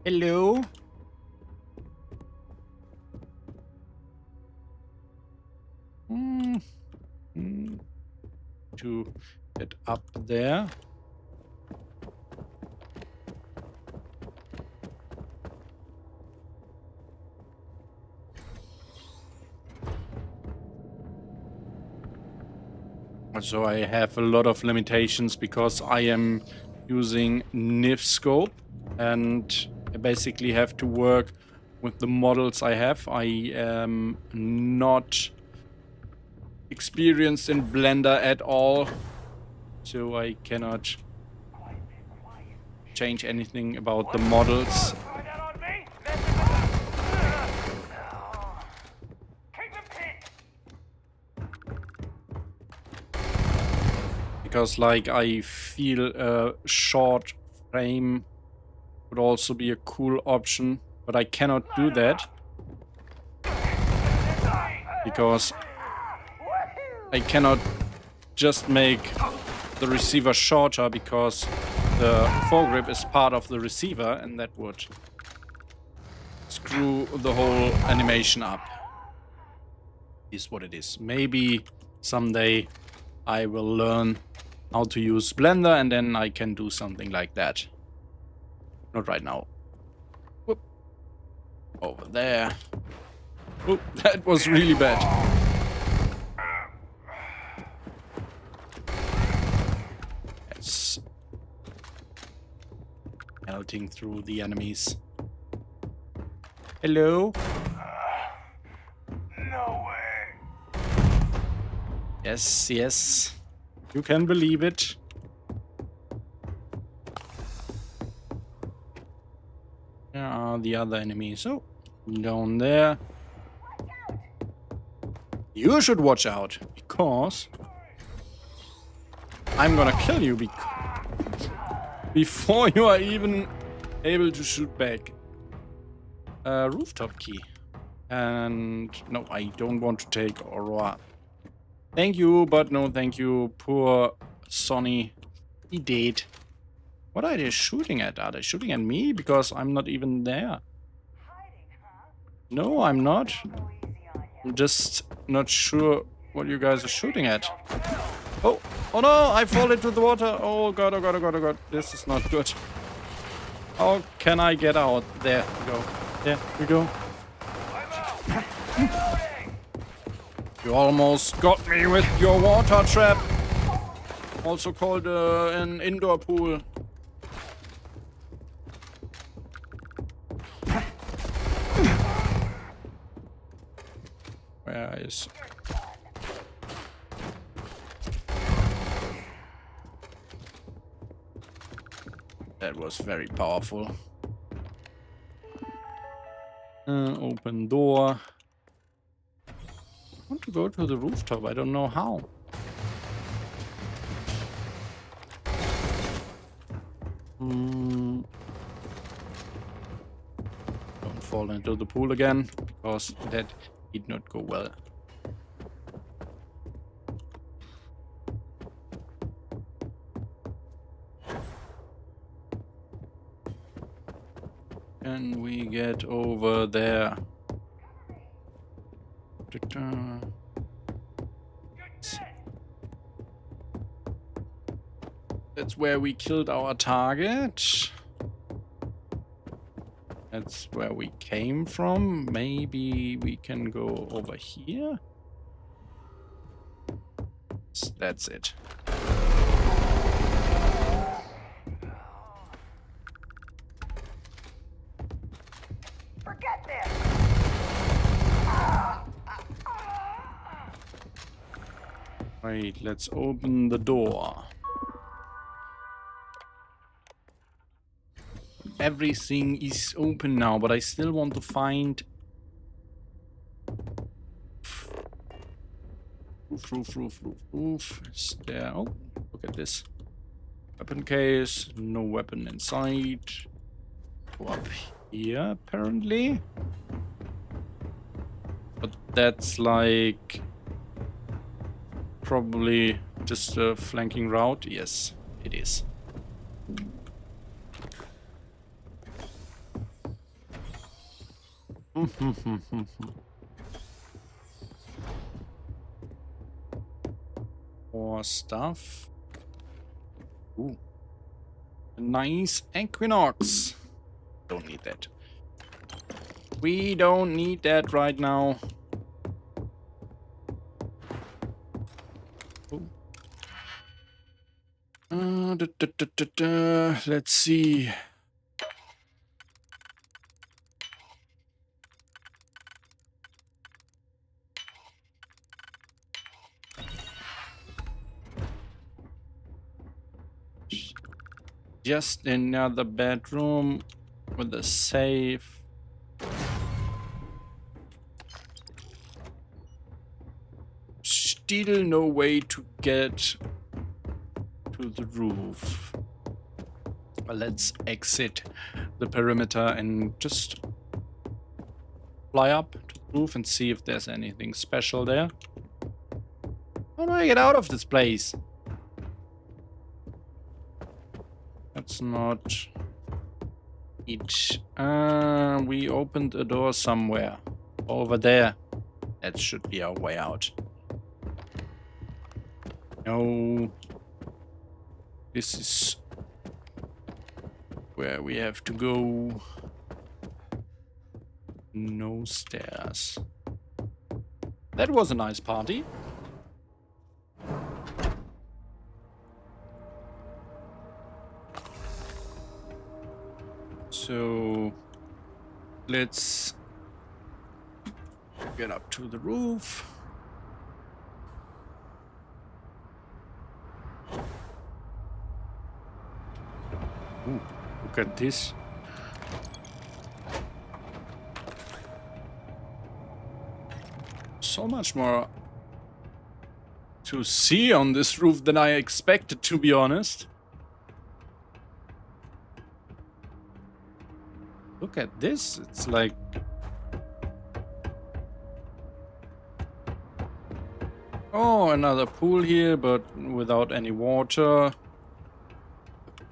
Hello. To get up there. So I have a lot of limitations because I am using NIF scope and I basically have to work with the models I have. I am not experienced in Blender at all, so I cannot change anything about the models. Because, like, I feel a short frame would also be a cool option, but I cannot do that because I cannot just make the receiver shorter because the foregrip is part of the receiver, and that would screw the whole animation up. Is what it is. Maybe someday I will learn how to use Blender and then I can do something like that. Not right now. Whoop. Over there. Whoop. That was really bad. It's melting through the enemies. Hello? No way. Yes, yes. You can believe it. Where are the other enemies? Oh, down there. You should watch out, because I'm gonna kill you before you are even able to shoot back. Rooftop key. And no, I don't want to take Aurora. Thank you, but no thank you. Poor Sonny. He dead. What are they shooting at? Are they shooting at me? Because I'm not even there. No, I'm not. I'm just not sure what you guys are shooting at. Oh, oh no, I fall into the water. Oh god, oh god, oh god, oh god. This is not good. How can I get out? There we go. There we go. You almost got me with your water trap. Also called an indoor pool. Where is... That was very powerful. Open door. I want to go to the rooftop. I don't know how. Don't fall into the pool again, because that did not go well. Can we get over there? That's where we killed our target. That's where we came from. Maybe we can go over here. That's it. Right, let's open the door. Everything is open now, but I still want to find... Roof. Is there... Oh, look at this. Weapon case, no weapon inside. Go up here, apparently. But that's like... probably just a flanking route. Yes, it is. More stuff. Ooh. A nice Equinox. Don't need that. We don't need that right now. Let's see. Just another bedroom with a safe. Still no way to get to the roof. Well, let's exit the perimeter and just fly up to the roof and see if there's anything special there. How do I get out of this place? That's not it. We opened a door somewhere. Over there. That should be our way out. No. This is where we have to go. No stairs. That was a nice party. So let's get up to the roof. Ooh, look at this. So much more to see on this roof than I expected, to be honest. Look at this. It's like... Oh, another pool here, but without any water.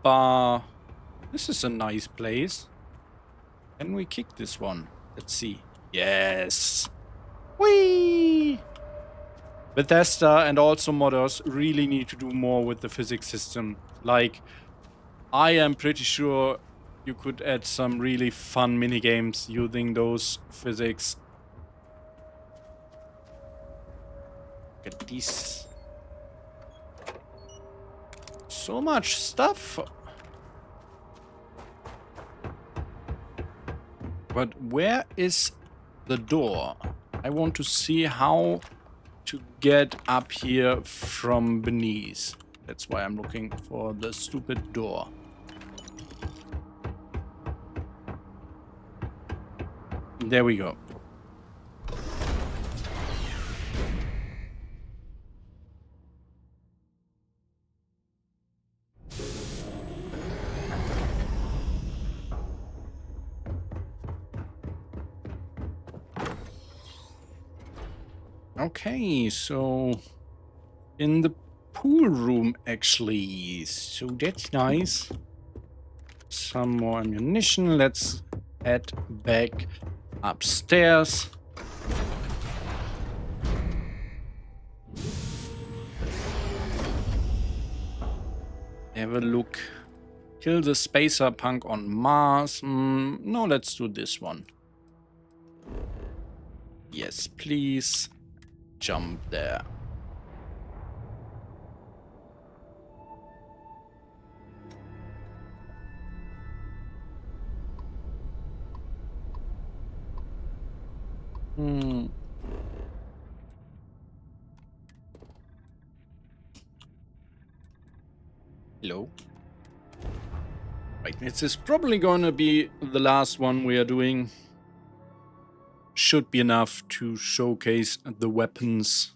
Bar. This is a nice place. Can we kick this one? Let's see. Yes! Whee! Bethesda and also modders really need to do more with the physics system. Like, I am pretty sure you could add some really fun minigames using those physics. Look at this. So much stuff. But where is the door? I want to see how to get up here from beneath. That's why I'm looking for the stupid door. There we go. Okay, so in the pool room actually, so that's nice. Some more ammunition. Let's head back upstairs. Have a look. Kill the spacer punk on Mars. No, let's do this one. Yes, please. Jump there. Hello. Right, this is probably gonna be the last one we are doing. Should be enough to showcase the weapons.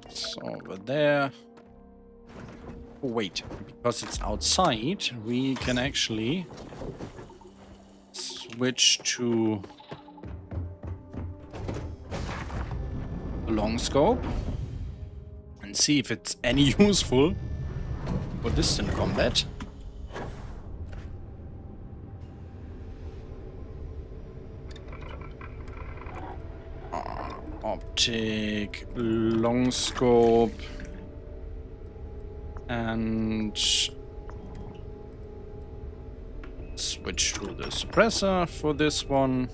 It's over there. Oh, wait, because it's outside, we can actually switch to the long scope and see if it's any useful for distant combat. Optic, long scope, and switch to the suppressor for this one.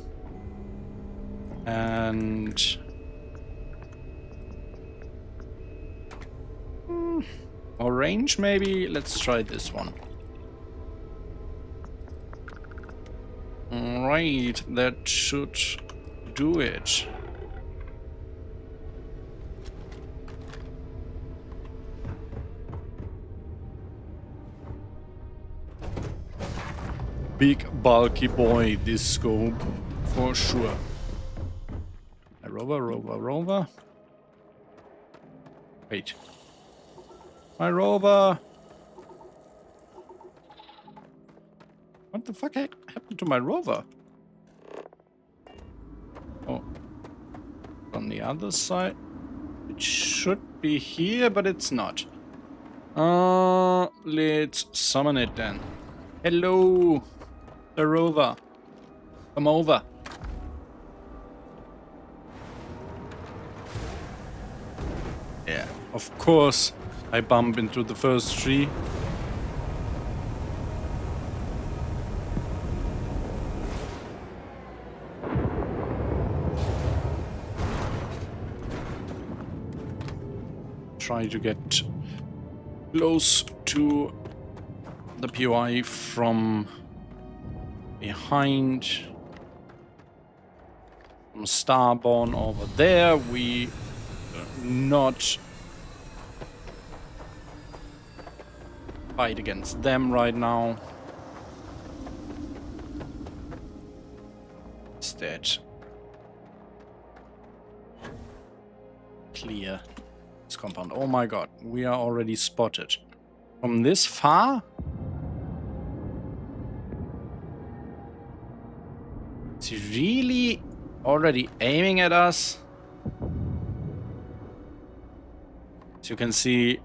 And or range maybe. Let's try this one. Alright, that should do it. Big bulky boy, this scope, for sure. Rover. Wait. My rover. What the fuck happened to my rover? Oh. On the other side. It should be here, but it's not. Let's summon it then. Hello. The rover. Come over. Yeah, of course I bump into the first tree. Try to get close to the POI from behind. From Starborn over there. We not fight against them right now. Instead, clear this compound. Oh my god, we are already spotted. From this far? Is he really already aiming at us? As you can see,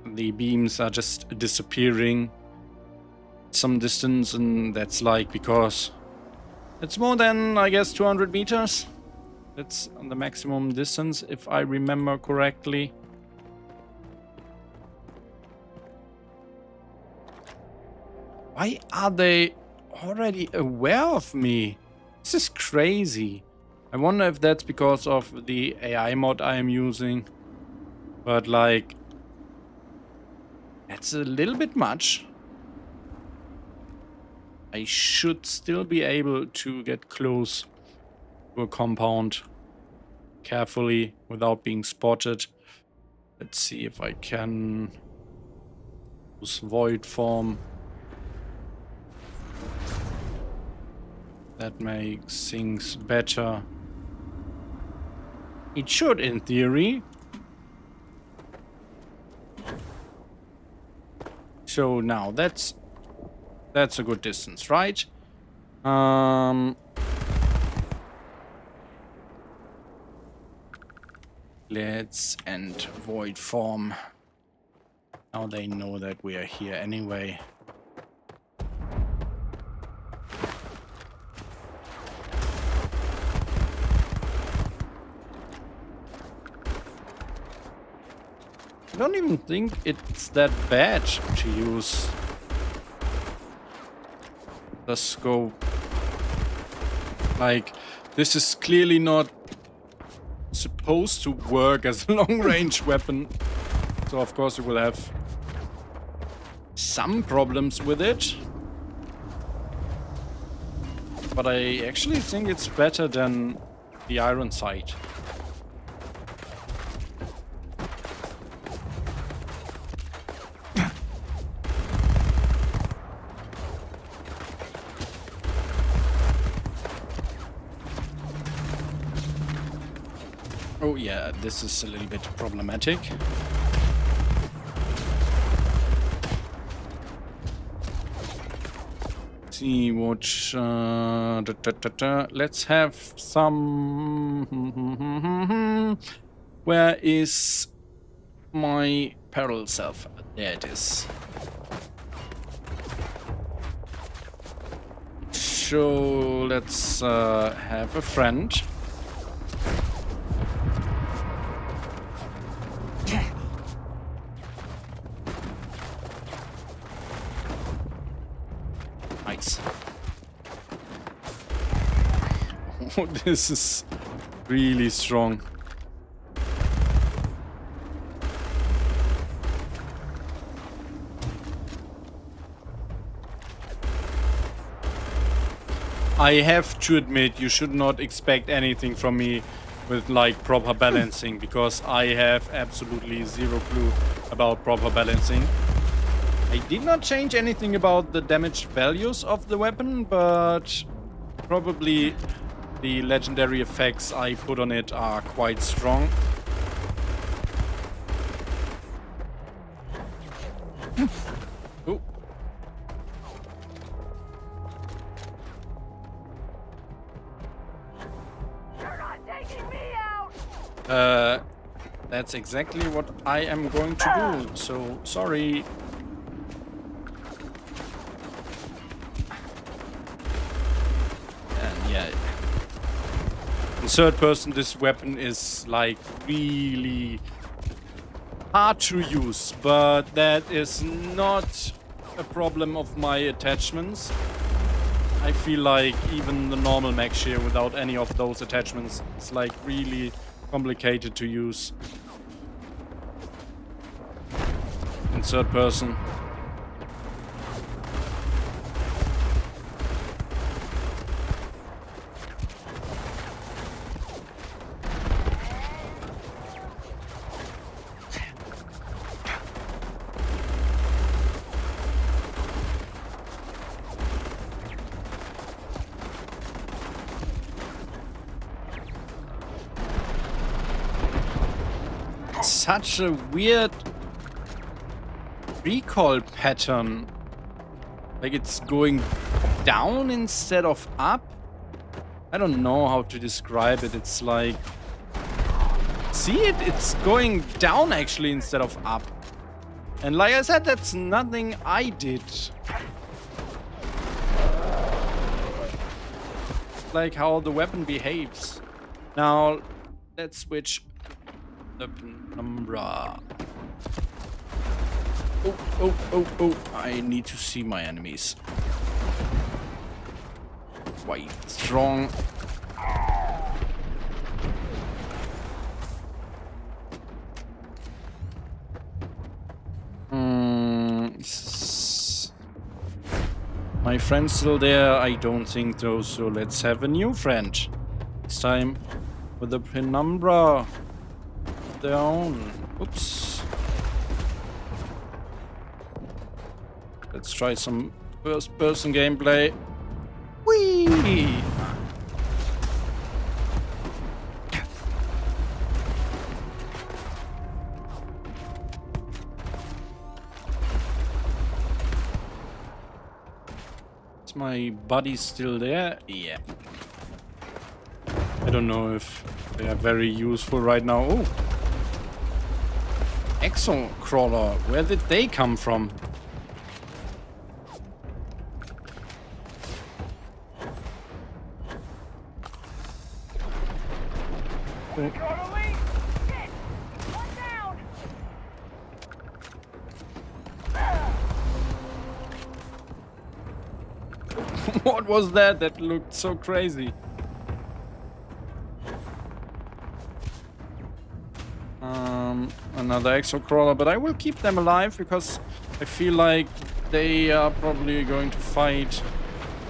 the beams are just disappearing some distance, and that's like because it's more than, I guess, 200 meters. That's the maximum distance, if I remember correctly. Why are they already aware of me? This is crazy. I wonder if that's because of the AI mod I am using. But like, that's a little bit much. I should still be able to get close to a compound carefully without being spotted. Let's see if I can use void form. That makes things better. It should, in theory. So now that's a good distance, right? Let's end void form. Now they know that we are here anyway. I don't even think it's that bad to use the scope. Like, This is clearly not supposed to work as a long-range weapon. So of course you will have some problems with it. But I actually think it's better than the iron sight. Oh yeah, this is a little bit problematic. See what... Let's have some... Where is my parallel self? There it is. So let's have a friend. Nice. Oh, this is really strong. I have to admit, you should not expect anything from me with like proper balancing, because I have absolutely zero clue about proper balancing. I did not change anything about the damage values of the weapon, but probably the legendary effects I put on it are quite strong. Oh. You're not taking me out! That's exactly what I am going to do, so sorry. Yeah, in third person this weapon is like really hard to use, but that is not a problem of my attachments. I feel like even the normal mech shear without any of those attachments is like really complicated to use in third person. Such a weird recoil pattern. Like it's going down instead of up. I don't know how to describe it. It's like... See it? It's going down actually instead of up. And like I said, that's nothing I did. Like how the weapon behaves. Now, let's switch the penumbra. Oh, I need to see my enemies. Quite strong. My friend's still there? I don't think so, so let's have a new friend. This time with a penumbra of their own. Oops. Let's try some first-person gameplay. Whee! Is my buddy still there? Yeah. I don't know if they are very useful right now. Oh! Exo crawler. Where did they come from? Got a lead! Shit! One down! What was that? That looked so crazy. Another exo crawler, but I will keep them alive because I feel like they are probably going to fight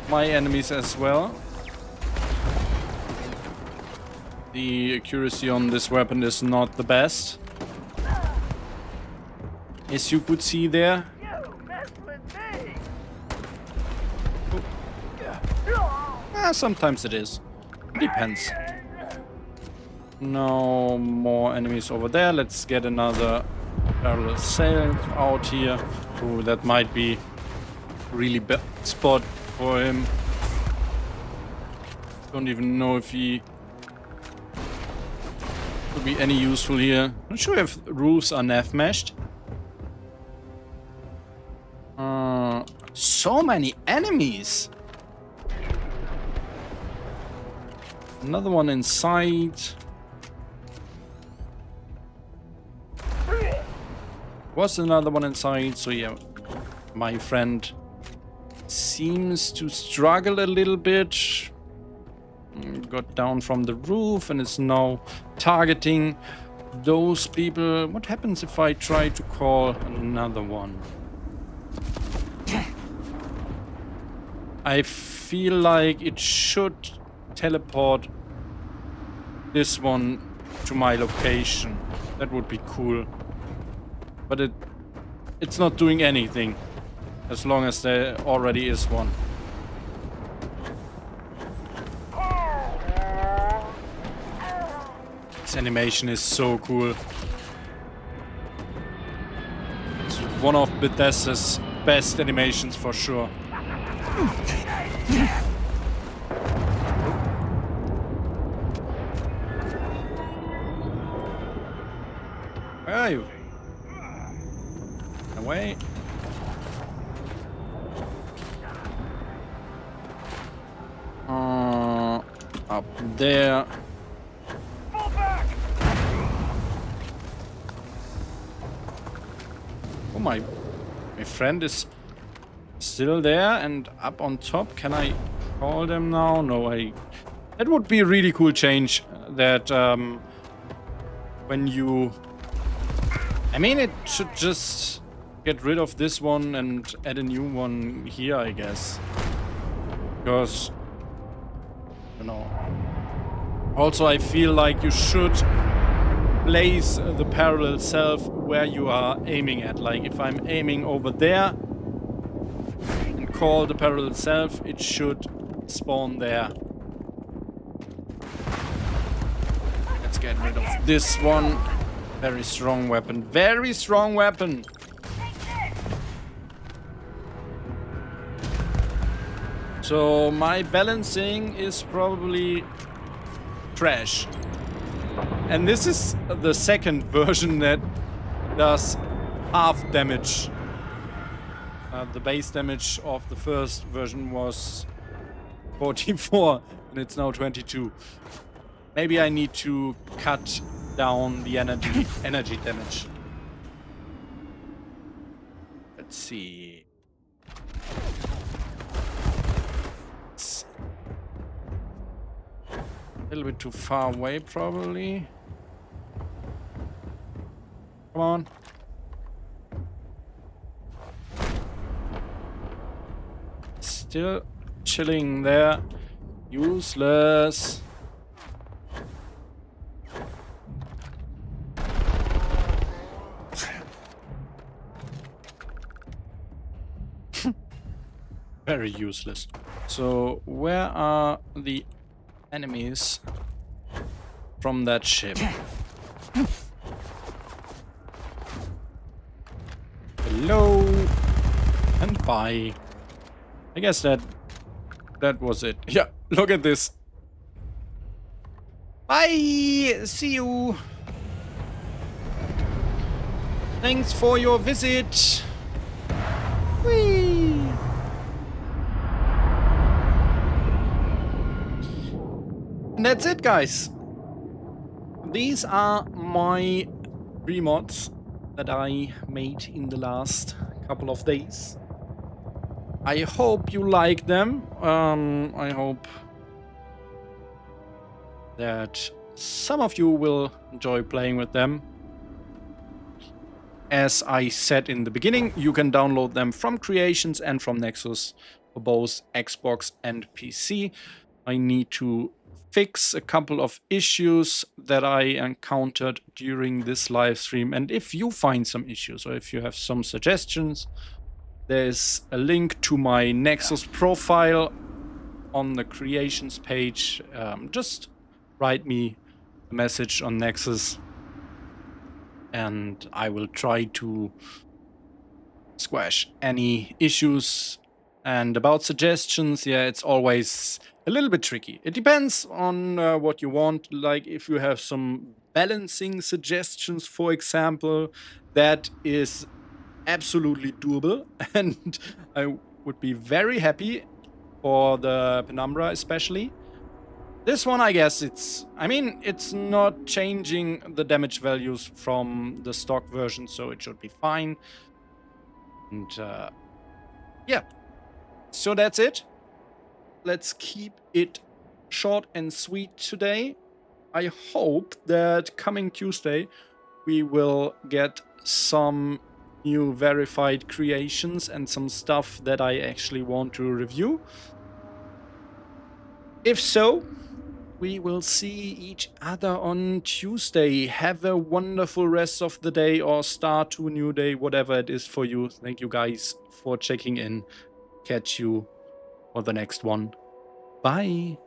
my enemies as well. The accuracy on this weapon is not the best, as you could see there. You mess with me. Sometimes it is. Depends. No more enemies over there. Let's get another parallel sail out here. Ooh, that might be a really bad spot for him. Don't even know if he could be any useful here. Not sure if roofs are nav meshed. So many enemies. Another one inside. Was another one inside, so yeah, my friend seems to struggle a little bit. Got down from the roof and is now targeting those people. What happens if I try to call another one? I feel like it should teleport this one to my location. That would be cool. But it's not doing anything as long as there already is one. This animation is so cool. It's one of Bethesda's best animations for sure. Where are you? Away. Up there. Fall back. Oh my friend is still there and up on top. Can I call them now? No, that would be a really cool change. That when you, I mean, it should just get rid of this one and add a new one here, I guess. Because, you know. Also, I feel like you should place the parallel self where you are aiming at. Like, if I'm aiming over there and call the parallel self, it should spawn there. Let's get rid of this one. Very strong weapon. Very strong weapon. So my balancing is probably trash. And this is the second version that does half damage. The base damage of the first version was 44 and it's now 22. Maybe I need to cut down the energy damage. Let's see. It's a little bit too far away, probably. Come on. Still chilling there. Useless. Very useless. So, where are the enemies from that ship? Hello and bye. I guess that was it. Yeah, look at this. Bye. See you. Thanks for your visit. Whee. And that's it, guys. These are my 3 mods that I made in the last couple of days. I hope you like them. I hope that some of you will enjoy playing with them. as I said in the beginning, you can download them from Creations and from Nexus for both Xbox and PC. I need to fix a couple of issues that I encountered during this live stream. And if you find some issues or if you have some suggestions, there's a link to my Nexus profile on the Creations page. Just write me a message on Nexus and I will try to squash any issues. And about suggestions, yeah, it's always a little bit tricky. It depends on what you want. Like if you have some balancing suggestions, for example, that is absolutely doable. And I would be very happy for the Penumbra especially. This one, I guess it's not changing the damage values from the stock version, so it should be fine. And yeah, so that's it. Let's keep it short and sweet today. I hope that coming Tuesday we will get some new verified creations and some stuff that I actually want to review. If so, we will see each other on Tuesday. Have a wonderful rest of the day or start to a new day, whatever it is for you. Thank you guys for checking in. Catch you for the next one. Bye.